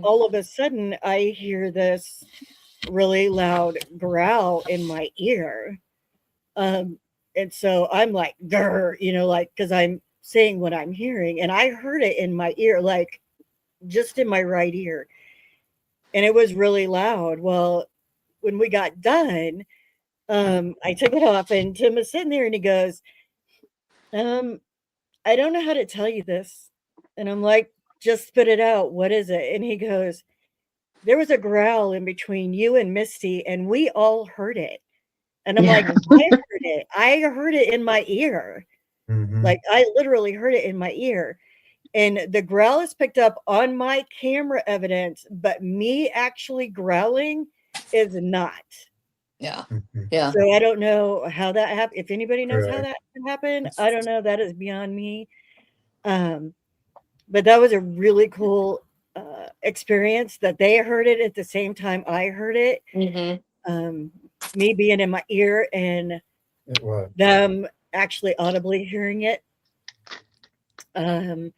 all of a sudden I hear this really loud growl in my ear. Um, and so I'm like, grr, like, because I'm saying what I'm hearing. And I heard it in my ear, like just in my right ear. And it was really loud. Well, when we got done, I took it off and Tim was sitting there and he goes, um, I don't know how to tell you this. And I'm like, just spit it out. What is it? And he goes, there was a growl in between you and Misty, and we all heard it. And I'm like, Yeah. I heard it. I heard it in my ear. Mhm. Like, I literally heard it in my ear. And the growl is picked up on my camera evidence, but me actually growling is not. Yeah. Mhm. Yeah. So I don't know how that happened. If anybody knows how Right. that can happen, I don't know. That is beyond me. But that was a really cool experience that they heard it at the same time I heard it. Mm-hmm. Me being in my ear and It was. them actually audibly hearing it. Not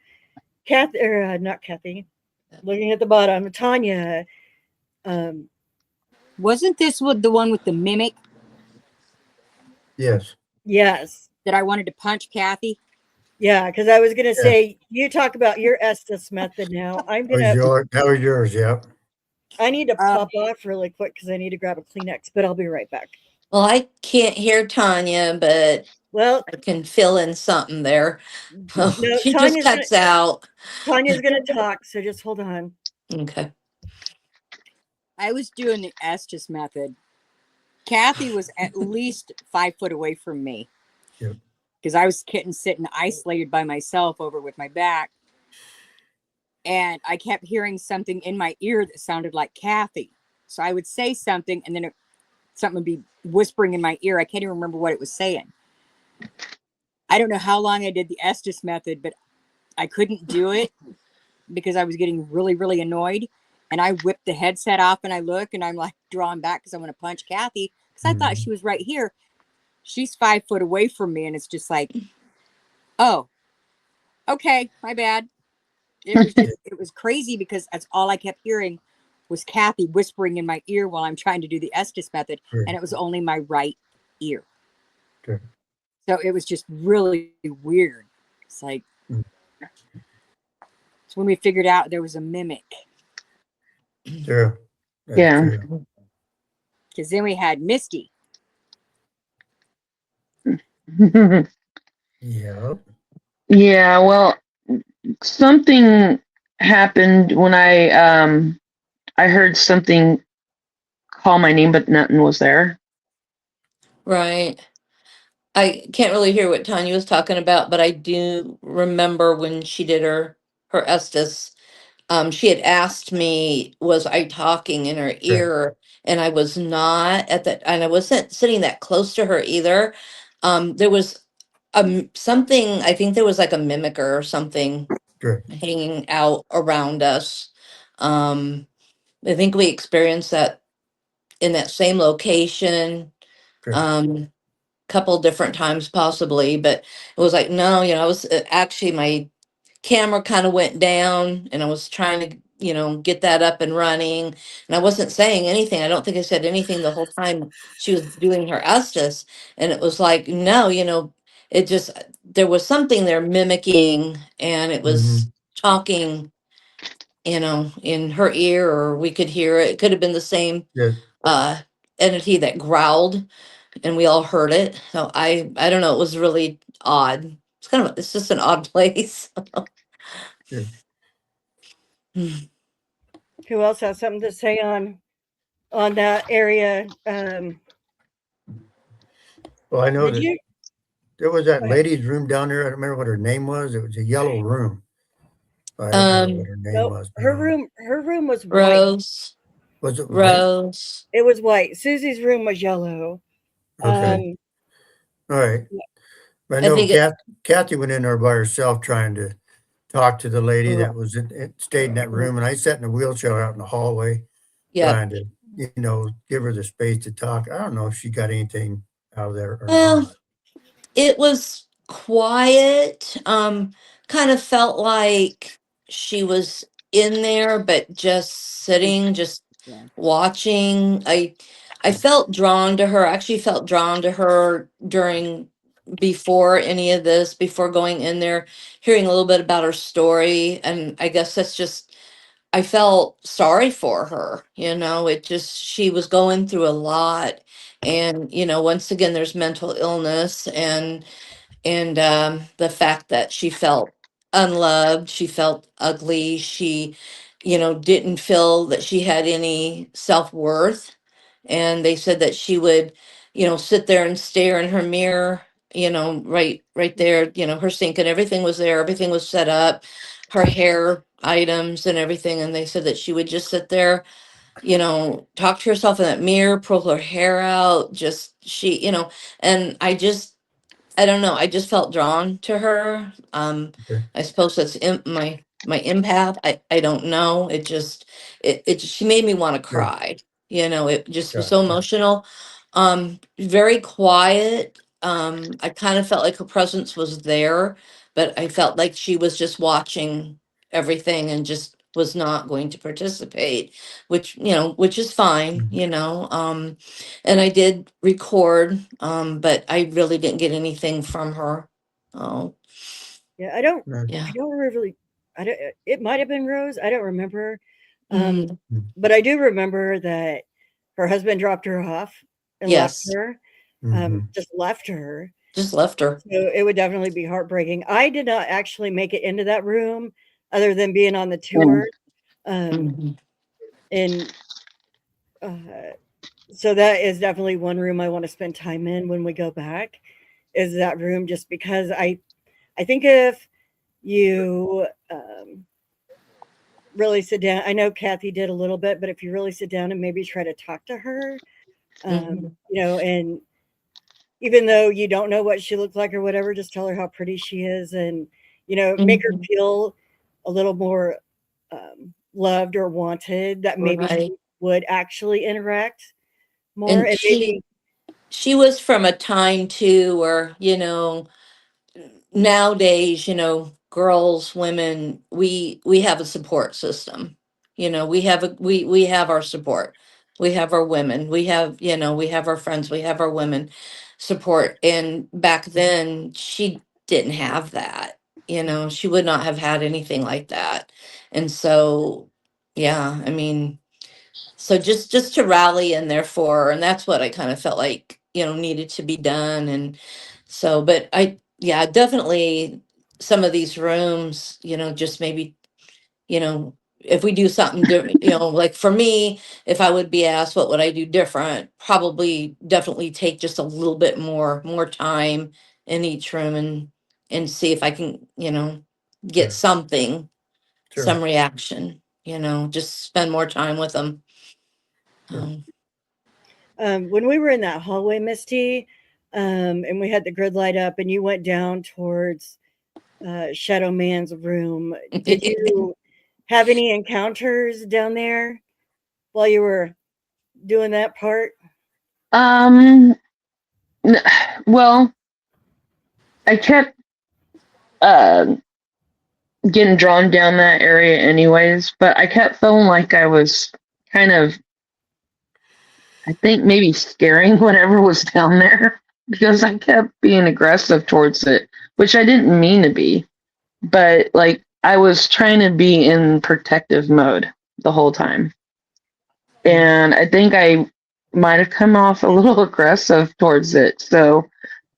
Kathy, looking at the bottom, Tanya. Wasn't this the one with the mimic Yes. Yes. that I wanted to punch Kathy? Yeah, because I was gonna Yeah. say you talk about your Estes method now. That was yours. Yep. I need to pop off really quick because I need to grab a Kleenex, but I'll be right back. Well, I can't hear Tanya, but Well, I can fill in something there. no, She just cuts out. Tanya's gonna talk, so just hold on. Okay. I was doing the Estes method. Kathy was at least 5 foot away from me. Yep. Because I was sitting isolated by myself over with my back. And I kept hearing something in my ear that sounded like Kathy. So I would say something and then something would be whispering in my ear. I can't even remember what it was saying. I don't know how long I did the Estes method, but I couldn't do it because I was getting really, really annoyed. And I whipped the headset off and I look and I'm like drawing back because I want to punch Kathy because I thought she was right here. She's 5 foot away from me. And it's just like, oh, okay, my bad. It was crazy because that's all I kept hearing was Kathy whispering in my ear while I'm trying to do the Estes method. And it was only my right ear. Okay. So it was just really weird. It's like, so when we figured out there was a mimic. True. That's Yeah. true. Because then we had Misty. Yeah. Yeah, well, something happened when I heard something call my name, but nothing was there. Right. I can't really hear what Tanya was talking about, but I do remember when she did her Estes. She had asked me, was I talking in her Right. ear? And I was not at that, and I wasn't sitting that close to her either. There was something, I think there was like a mimicker or something True. hanging out around us. Um, I think we experienced that in that same location. True. Couple different times possibly, but it was like, no, I was actually my camera kind of went down and I was trying to, get that up and running. And I wasn't saying anything. I don't think I said anything the whole time she was doing her Estes. And it was like, no, it just, there was something there mimicking and it was talking, in her ear, or we could hear it. It could have been the same Yeah. uh entity that growled and we all heard it. So I don't know, it was really odd. It's just an odd place. Yeah. Who else has something to say on that area? Well, I know Did that you? there was that Go ahead. lady's room down there. I don't remember what her name was. It was a yellow room. I don't remember what her name No, was her now. room was white. Rose, Was it white? Rose. It was white. Susie's room was yellow. Okay. All right. I I know think it, Kathy went in there by herself trying to talk to the lady Ri- that was stayed in that room, and I sat in a wheelchair out in the hallway yeah. trying to, give her the space to talk. I don't know if she got anything out of there or Well, not. it was quiet. Kind of felt like she was in there, but just sitting, just Yeah. watching. I felt drawn to her. Actually felt drawn to her during before any of this, before going in there, hearing a little bit about her story. And I guess that's just, I felt sorry for her. It just, she was going through a lot. And, once again, there's mental illness and the fact that she felt unloved, she felt ugly, she didn't feel that she had any self-worth. And they said that she would sit there and stare in her mirror, right there, her sink and everything was there, everything was set up, her hair items and everything. And they said that she would just sit there, talk to herself in that mirror, pull her hair out, just and I don't know. I just felt drawn to her. Okay. I suppose that's my empath. I don't know. She made me want to Good. cry. It just was so Gotcha. emotional. Very quiet. I kind of felt like her presence was there, but I felt like she was just watching everything and just was not going to participate, which is fine, Mhm. and I did record, but I really didn't get anything from her. Oh, Yeah, Right. I yeah. don't really. I don't. It might have been Rose. I don't remember. Mhm. But I do remember that her husband dropped her off and left Yes, her. Mhm. Just left her. just left her. So it would definitely be heartbreaking. I did not actually make it into that room, other than being on the tour. Um, Mhm. and so that is definitely one room I want to spend time in when we go back. Is that room, just because I think if you really sit down, I know Kathy did a little bit, but if you really sit down and maybe try to talk to her, Mhm. and even though you don't know what she looked like or whatever, just tell her how pretty she is, and make her Mhm. feel a little more loved or wanted, that maybe Right. she would actually interact more, And and maybe she was from a time too where, nowadays, girls, women, we have a support system. We have our support. We have our women. We have our friends. We have our women support. And back then, she didn't have that. She would not have had anything like that. And so, yeah, I mean, So just to rally in there for her, and that's what I kind of felt like, needed to be done. And so, but yeah, definitely some of these rooms, just maybe, if we do something different, like for me, if I would be asked what would I do different, probably definitely take just a little bit more time in each room and see if I can, get Sure. something, Sure. some reaction, just spend more time with them. Sure. When we were in that hallway, Misty, and we had the grid light up, and you went down towards Shadow Man's room, did you have any encounters down there while you were doing that part? N- well, I kept getting drawn down that area anyways, but I kept feeling like I was kind of, I think maybe scaring whatever was down there because I kept being aggressive towards it, which I didn't mean to be, but like I was trying to be in protective mode the whole time. And I think I might have come off a little aggressive towards it. So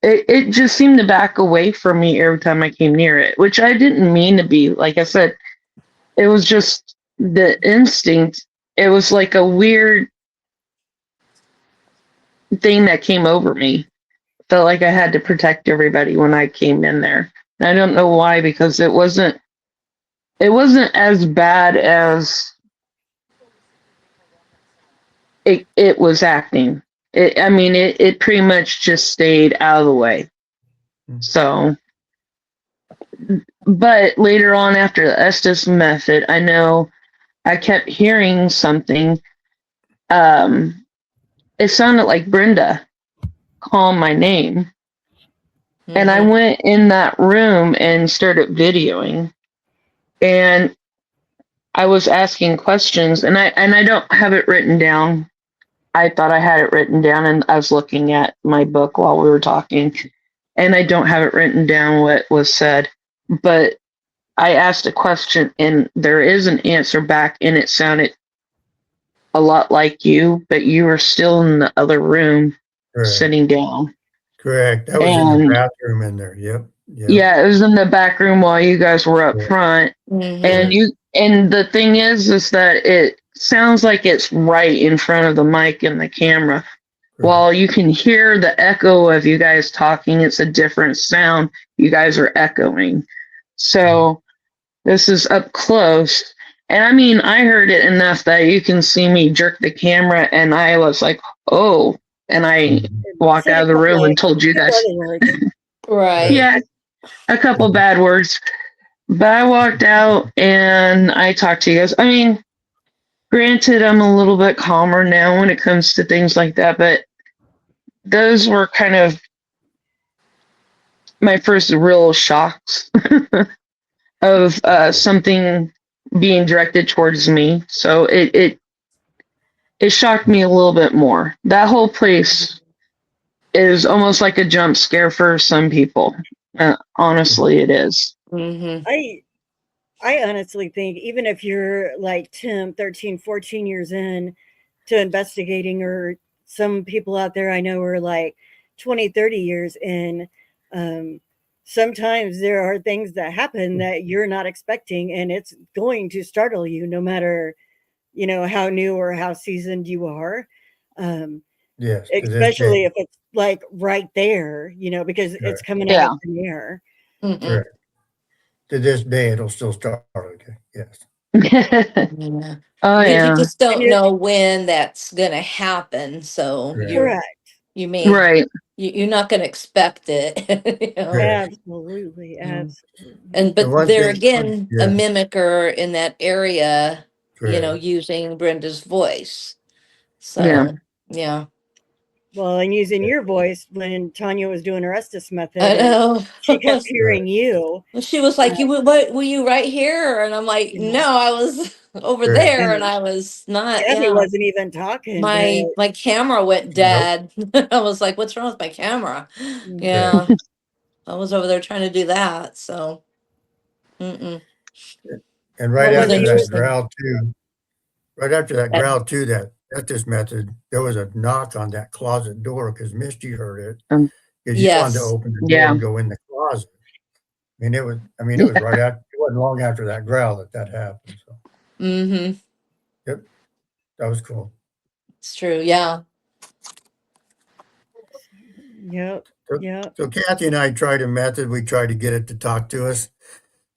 it just seemed to back away from me every time I came near it, which I didn't mean to be. Like I said, it was just the instinct. It was like a weird thing that came over me. Felt like I had to protect everybody when I came in there. And I don't know why, because it wasn't as bad as it was acting. It pretty much just stayed out of the way. So, but later on after the Estes method, I know I kept hearing something. It sounded like Brenda calling my name. And I Mhm. went in that room and started videoing. And I was asking questions, and I don't have it written down. I thought I had it written down, and I was looking at my book while we were talking, and I don't have it written down what was said. But I asked a question, and there is an answer back, and it sounded a lot like you, but you were still in the other room Correct. sitting down. Correct. That was in And the bathroom in there. Yep. Yep. yeah, it was in the back room while you guys were up Yeah. front. Mhm. And the thing is that it sounds like it's right in front of the mic and the camera. While you can hear the echo of you guys talking, it's a different sound. You guys are echoing. So this is up close. And I heard it enough that you can see me jerk the camera, and I was like, oh, and I walked Said out a of the room couple- and told you couple guys. other words. Right. Yeah, a couple bad words. But I walked out and I talked to you guys. Granted, I'm a little bit calmer now when it comes to things like that, but those were kind of my first real shocks of something being directed towards me. So it shocked me a little bit more. That whole place is almost like a jump scare for some people. Honestly, it is. Mhm. I honestly think even if you're like 10, 13, 14 years in to investigating, or some people out there I know are like 20, 30 years in, sometimes there are things that happen that you're not expecting, and it's going to startle you no matter, how new or how seasoned you are. Yes. To this Especially day. if it's like right there, because it's coming out Yeah. of the air. Mhm. Correct. To this day, it'll still start. Okay. Yes. Yeah. Oh You yeah. just And don't it, know when that's gonna happen, so Correct. correct. you may Right. you're not gonna expect it. Correct. Absolutely. Mm. Absolutely. But The one there thing. again, a Yeah. mimicker in that area, Correct. using Brenda's voice. Yeah. So yeah, Well, and using your voice when Tanya was doing her Estes I method, and know. she kept hearing you. She was like, "You what? Were you right here?" And I'm like, Yeah. "No, I was over Correct. there, and And I was not." Gabby Yeah, wasn't even talking, but my camera went Nope. dead. I was like, "What's wrong with my camera?" mm, Correct. Yeah, I was over there trying to do that. So, mm-mm. And what right It was was after it you that interesting. growl too, Right after that growl too, that this method, there was a knock on that closet door because Misty heard it. Um, Because you wanted to Yes. open the door Yeah. and go in the closet. I mean, it was right after, it wasn't long after that growl that happened. So, Mm-hmm. that was cool. It's true. Yeah. Yep. So- Yep. So Kathy and I tried a method. We tried to get it to talk to us.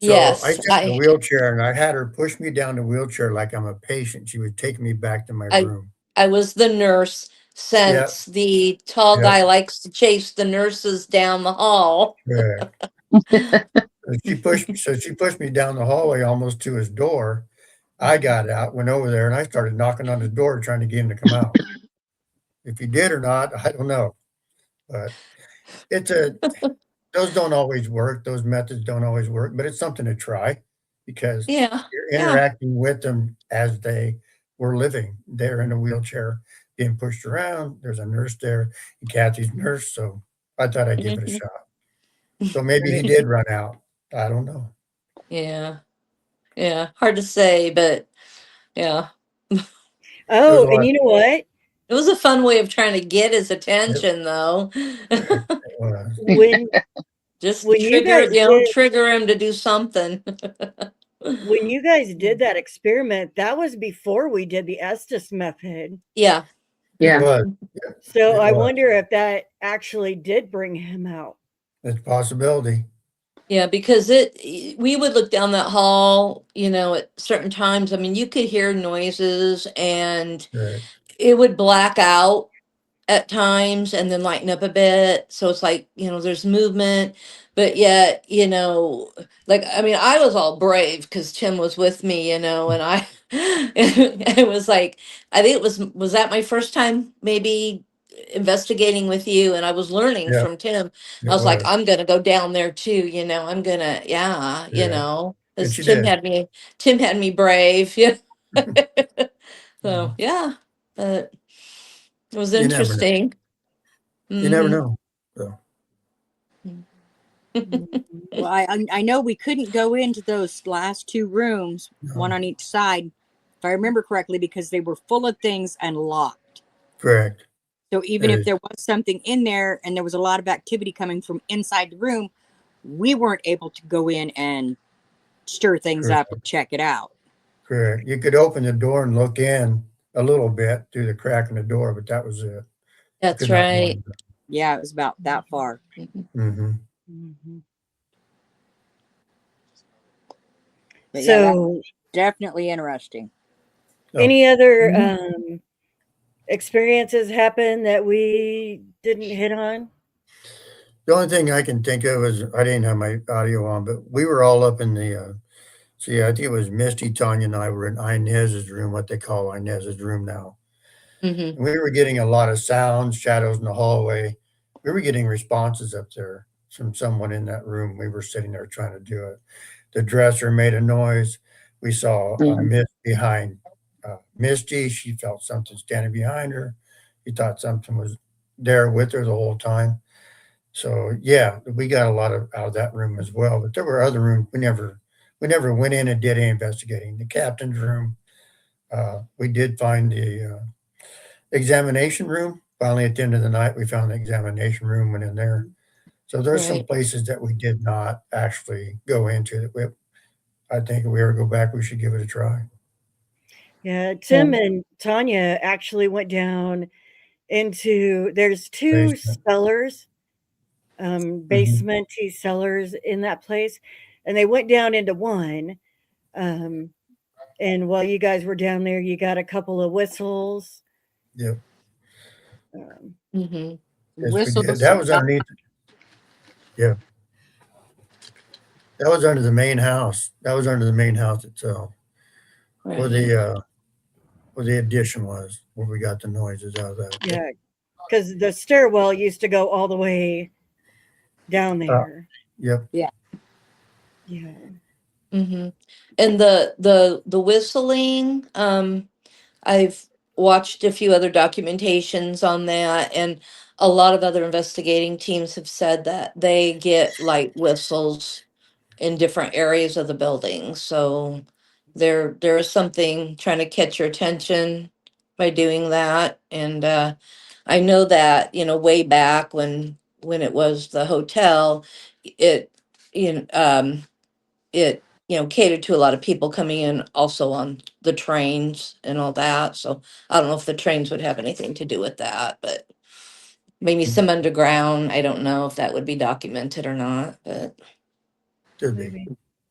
So Yes, I sat in the wheelchair and I had her push me down the wheelchair like I'm a patient. She would take me back to my room. I was the nurse since the tall Yeah. guy likes to chase the nurses down the hall. Yeah. So she pushed me down the hallway almost to his door. I got out, went over there, and I started knocking on his door trying to get him to come out. If he did or not, I don't know. But those don't always work. Those methods don't always work, but it's something to try because Yeah. you're Yeah. interacting with them as they were living. They're in a wheelchair being pushed around. There's a nurse there, and Kathy's nurse, so I thought I'd give it a Mhm. shot. So maybe he did run out. I don't know. Yeah. Yeah. Hard to say, but yeah. Oh, a lot- and you know what? It was a fun way of trying to get his attention though. When Just When you guys did- trigger him to do something. when you guys did that experiment, that was before we did the Estes method. Yeah. Yeah. But So It I was. wonder if that actually did bring him out. it's a possibility. Yeah, because we would look down that hall, at certain times. I mean, you could hear noises and Right. it would black out at times and then lighten up a bit. So it's like, there's movement, but yet, like, I mean, I was all brave because Tim was with me, and I, it was like, I think was that my first time maybe investigating with you, and I was learning Yeah. from Tim. It I was like, was. I'm gonna go down there too, I'm gonna, yeah, And because she Tim did. had me brave, yeah. So yeah, but it was You never know. interesting. You never Mhm. know. So, Well, I know we couldn't go into those last two rooms, one no. on each side, if I remember correctly, because they were full of things and locked. Correct. So even Right. if there was something in there and there was a lot of activity coming from inside the room, we weren't able to go in and stir things up or check it out. Correct. You could open the door and look in a little bit through the crack in the door, but that was it. That's Could not go right. in. Yeah, it was about that far. Mhm. Mhm. But yeah, that was So definitely interesting. Oh. any other Mhm. experiences happen that we didn't hit on? The only thing I can think of is I didn't have my audio on, but we were all up in the, I think it was Misty, Tanya, and I were in Inez's room, what they call Inez's room now. Mhm. And we were getting a lot of sounds, shadows in the hallway. We were getting responses up there from someone in that room. We were sitting there trying to do it. The dresser made a noise. We saw a Yeah. mist behind Misty. She felt something standing behind her. She thought something was there with her the whole time. So yeah, we got a lot out of that room as well. But there were other rooms we never went in and did any investigating. The captain's room, we did find the examination room. Finally, at the end of the night, we found the examination room, went in there. So there's some Right. places that we did not actually go into that I think if we ever go back, we should give it a try. Yeah, Tim and Tanya actually went down into there's two Basement. cellars, basementy cellars in that place, and they went down into one. And while you guys were down there, you got a couple of whistles. Yep. Mhm. Yes, we Whistles. did. That was underneath. Yeah. That was under the main house. That was under the main house itself. Where Right. the addition was, where we got the noises out of that. Yeah, because the stairwell used to go all the way down there. Yep. Yeah. Mhm. And the whistling, I've watched a few other documentations on that, and a lot of other investigating teams have said that they get light whistles in different areas of the building. So, there is something trying to catch your attention by doing that. And I know that, way back when it was the hotel, it you know, it catered to a lot of people coming in also on the trains and all that. So I don't know if the trains would have anything to do with that, but maybe some underground. I don't know if that would be documented or not, but Could be. Maybe.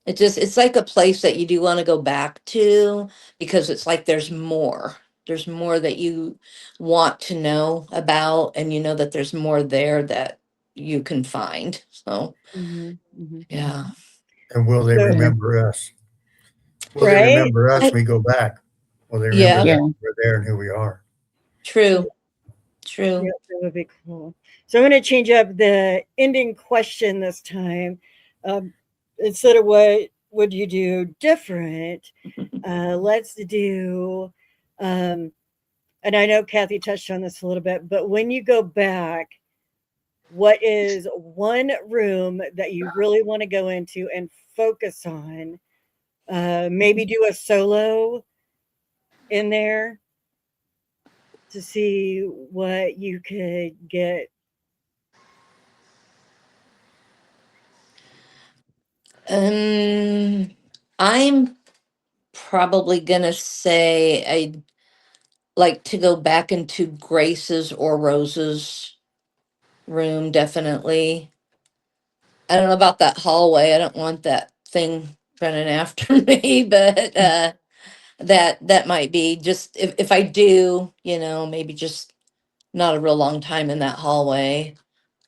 it's like a place that you do want to go back to, because it's like there's more that you want to know about, and you know that there's more there that you can find. So Mhm, mhm. yeah. And will they So- remember us? Will they Right? remember us I- when we go back? Will they Yeah. remember Yeah. that we're there and who we are? True. Yeah, that would be cool. So I'm going to change up the ending question this time. Instead of what would you do different, let's do, and I know Kathy touched on this a little bit, but when you go back, what is one room that you really want to go into and focus on? Maybe do a solo in there to see what you could get. I'm probably gonna say I'd like to go back into Grace's or Rose's room, definitely. I don't know about that hallway. I don't want that thing running after me, but that might be just if I do, maybe just not a real long time in that hallway.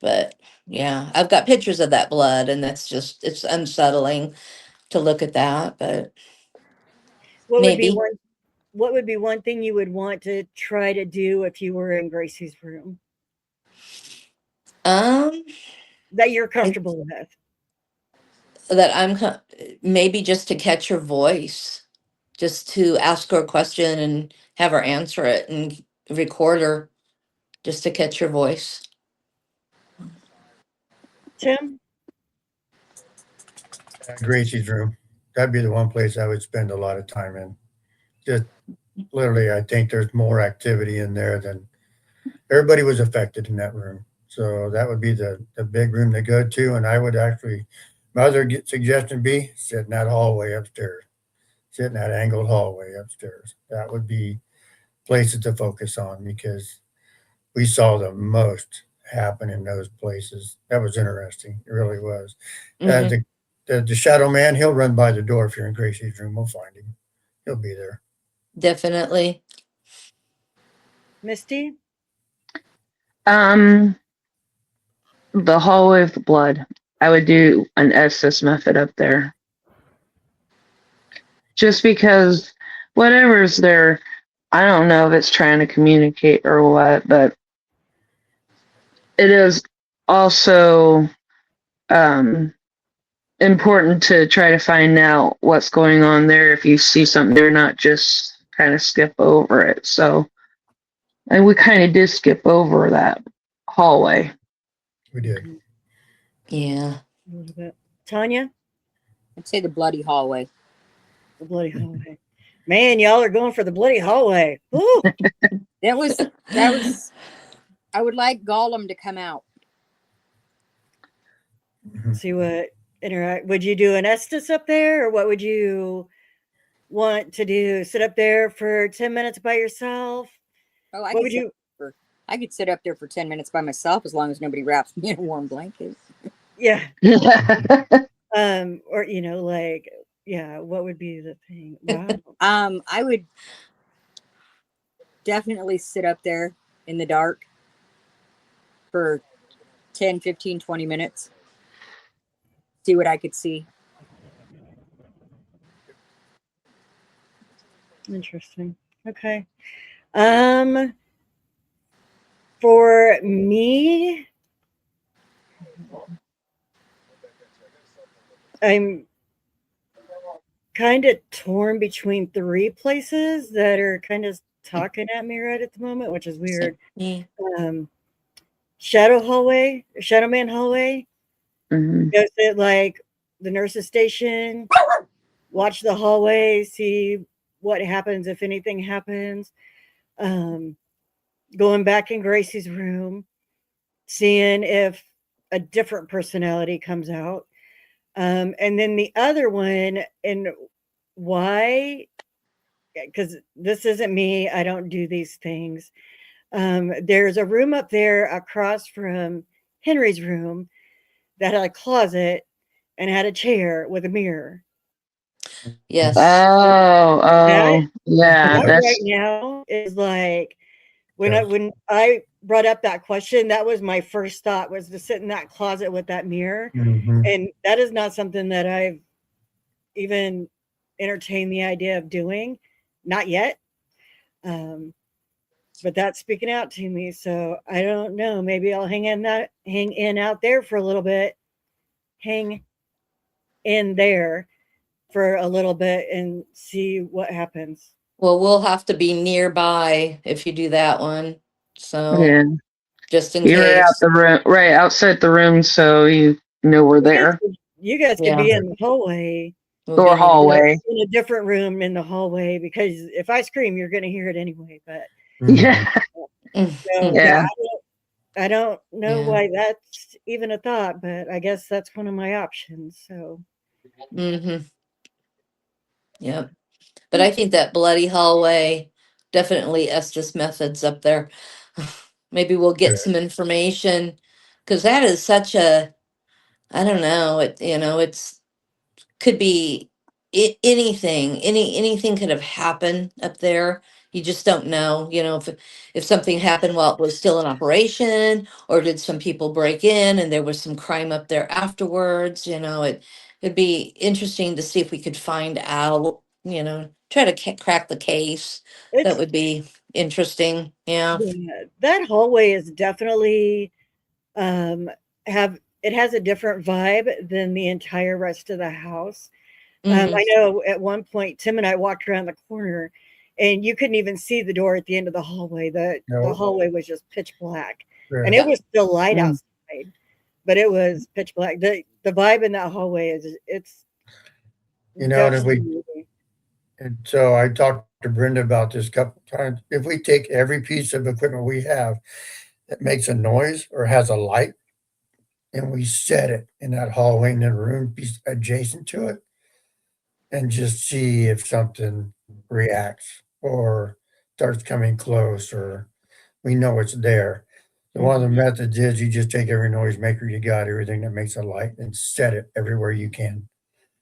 But yeah, I've got pictures of that blood, and it's unsettling to look at that, but What would be maybe. one what would be one thing you would want to try to do if you were in Gracie's room Um, that you're I- comfortable with? that maybe just to catch her voice, just to ask her a question and have her answer it and record her, just to catch her voice. Tim? Gracie's room. That'd be the one place I would spend a lot of time in. Just literally, I think there's more activity in there than everybody was affected in that room. So that would be the big room to go to. And I would actually, my other suggestion be sit in that hallway upstairs, sit in that angled hallway upstairs. That would be places to focus on because we saw the most happen in those places. That was interesting. It really was. Mhm. The shadow man, he'll run by the door if you're in Gracie's room. We'll find him. He'll be there. Definitely. Misty? The hallway of the blood. I would do an Estes method up there. Just because whatever's there, I don't know if it's trying to communicate or what, but it is also important to try to find out what's going on there if you see something there, not just kind of skip over it. So, and we kind of did skip over that hallway. We did. Yeah. A little bit. Tanya? I'd say the bloody hallway. The bloody hallway. Man, y'all are going for the bloody hallway. Woo! That was I would like Gollum to come out. See what interact. Would you do an Estes up there, or what would you want to do? Sit up there for 10 minutes by yourself? Oh, What would you? I could sit up there for 10 minutes by myself as long as nobody wraps me in a warm blanket. Yeah. Yeah. Or like, yeah. What would be the thing? Wow. I would definitely sit up there in the dark for 10, 15, 20 minutes. See what I could see. Interesting. Okay. For me, I'm kind of torn between three places that are kind of talking at me right at the moment, which is weird. Yeah. Shadow hallway, Shadow Man hallway. Mhm. Goes to like the nurse's station, watch the hallway, see what happens if anything happens. Going back in Gracie's room, seeing if a different personality comes out. And then the other one, and why? Because this isn't me, I don't do these things. There's a room up there across from Henry's room that had a closet and had a chair with a mirror. Yes. Oh, yeah. That That's right now is like when Yeah. when I brought up that question, that was my first thought, was to sit in that closet with that mirror. Mhm. And that is not something that I've even entertained the idea of doing, not yet. But that's speaking out to me, so I don't know. Maybe I'll hang in out there for a little bit, hang in there for a little bit, and see what happens. Well, we'll have to be nearby if you do that one. So yeah. just in You're out case. the room, right outside the room, so you know we're there. You guys could Yeah. be in the hallway, We'll be Or in the- hallway. in a different room in the hallway, because if I scream, you're going to hear it anyway. But Yeah. Mhm. so, Yeah. I don't know Yeah. why that's even a thought, but I guess that's one of my options. So Mm-hmm. Yep. But I think that bloody hallway, definitely Estes Methods up there. Maybe we'll get Yeah. some information, because that is such a, I don't know, it's could be anything, anything could have happened up there. You just don't know, if something happened while it was still in operation, or did some people break in and there was some crime up there afterwards. It'd be interesting to see if we could find out, try to crack the case. That it's would be interesting. Yeah. yeah, that hallway is definitely um have it has a different vibe than the entire rest of the house. Hmm. I know at one point Tim and I walked around the corner and you couldn't even see the door at the end of the hallway. The No. hallway was just pitch black. Yeah. And it was still light Mm. outside, but it was pitch black. The vibe in that hallway it's And if we, definitely and so I talked to Brenda about this a couple times. If we take every piece of equipment we have that makes a noise or has a light, and we set it in that hallway in the room adjacent to it, and just see if something reacts or starts coming close, or we know it's there. So one of the methods is you just take every noisemaker you got, everything that makes a light, and set it everywhere you can.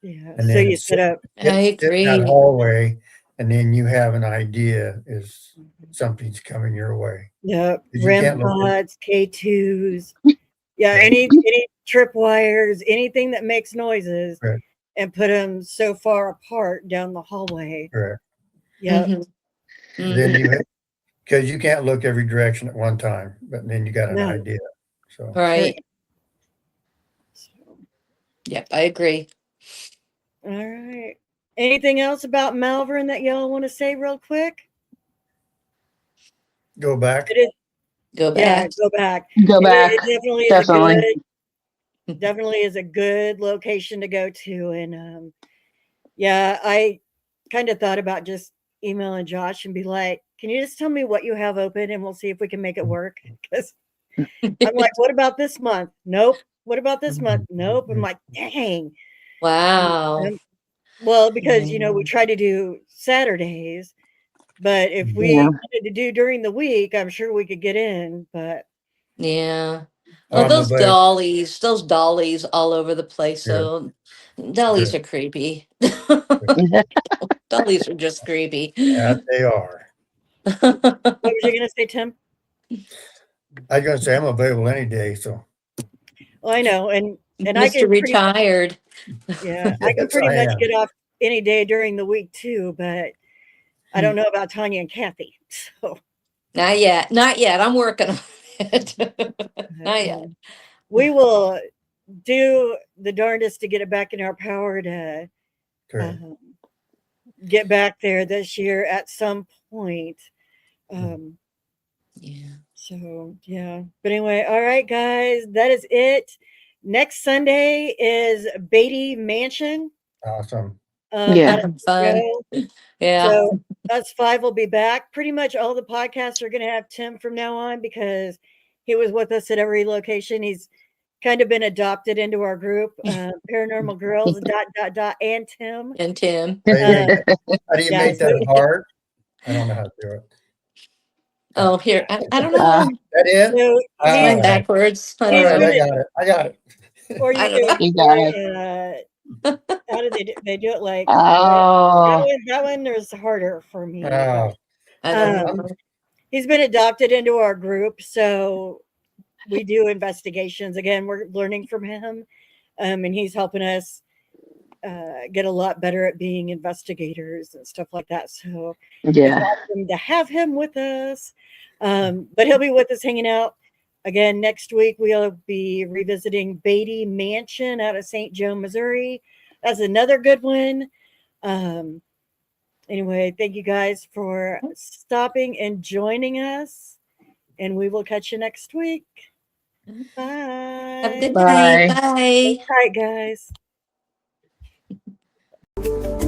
yeah. And So then you set up I sit in that agree. hallway, and then you have an idea is something's coming your way. yeah, 'Cause you REM can't look in- pods, K2s, yeah, Yeah. any trip wires, anything that makes noises, Right. and put them so far apart down the hallway. Correct. Yeah. Mhm. Then Mhm. you because you can't look every direction at one time, but then you got an No. idea. So Right. So, Yep, I agree. all right. Anything else about Malvern that y'all want to say real quick? go back. It is, Go yeah, back. go back. Go back. It definitely is Definitely. definitely is a good location to go to. And yeah, I kind of thought about just emailing Josh and be like, can you just tell me what you have open and we'll see if we can make it work? Because I'm like, what about this month? Nope. What about this month? Nope. I'm like, dang. Wow. Um, well, because we Mm. try to do Saturdays, but if we Yeah. wanted to do during the week, I'm sure we could get in. But Yeah. Well, I'm those available. dollies all over the place. Yeah. So dollies Yeah. are creepy. Dollies are just creepy. That they are. what was you gonna say, Tim? I was gonna say I'm available any day. So Well, I know, and I Mr. can Retired. I can yes, pretty I much am. get off any day during the week too. But I don't know about Tanya and Kathy. So Not yet. Not yet. I'm working on it. Not yet. we will do the darndest to get it back in our power to Correct. get back there this year at some point. Um, Yeah. so yeah, but anyway, all right, guys, that is it. Next Sunday is Beatty Mansion. Awesome. Yeah. about a Having fun. ago. Yeah. So us five will be back. Pretty much all the podcasts are going to have Tim from now on because he was with us at every location. He's kind of been adopted into our group, Paranormal Girls, and Tim. And Tim. How do you make Uh, that, how do you yeah, make that hard? I don't know how to do it. Oh, here. I don't Uh, know. That is? so Mine he's, backwards. I All don't he's right, know. I been, got it. I got it. or you I don't know. do, You got how do they do it? Like Oh, that one is harder for me. Oh, I don't Um, know. he's been adopted into our group, so we do investigations. Again, we're learning from him, and he's helping us get a lot better at being investigators and stuff like that. So it's yeah. awesome to have him with us. But he'll be with us hanging out again next week. We'll be revisiting Beatty Mansion out of St. Joe, Missouri. That's another good one. Anyway, thank you guys for stopping and joining us. And we will catch you next week. Bye. Have a good Bye. night. Bye. All right, guys.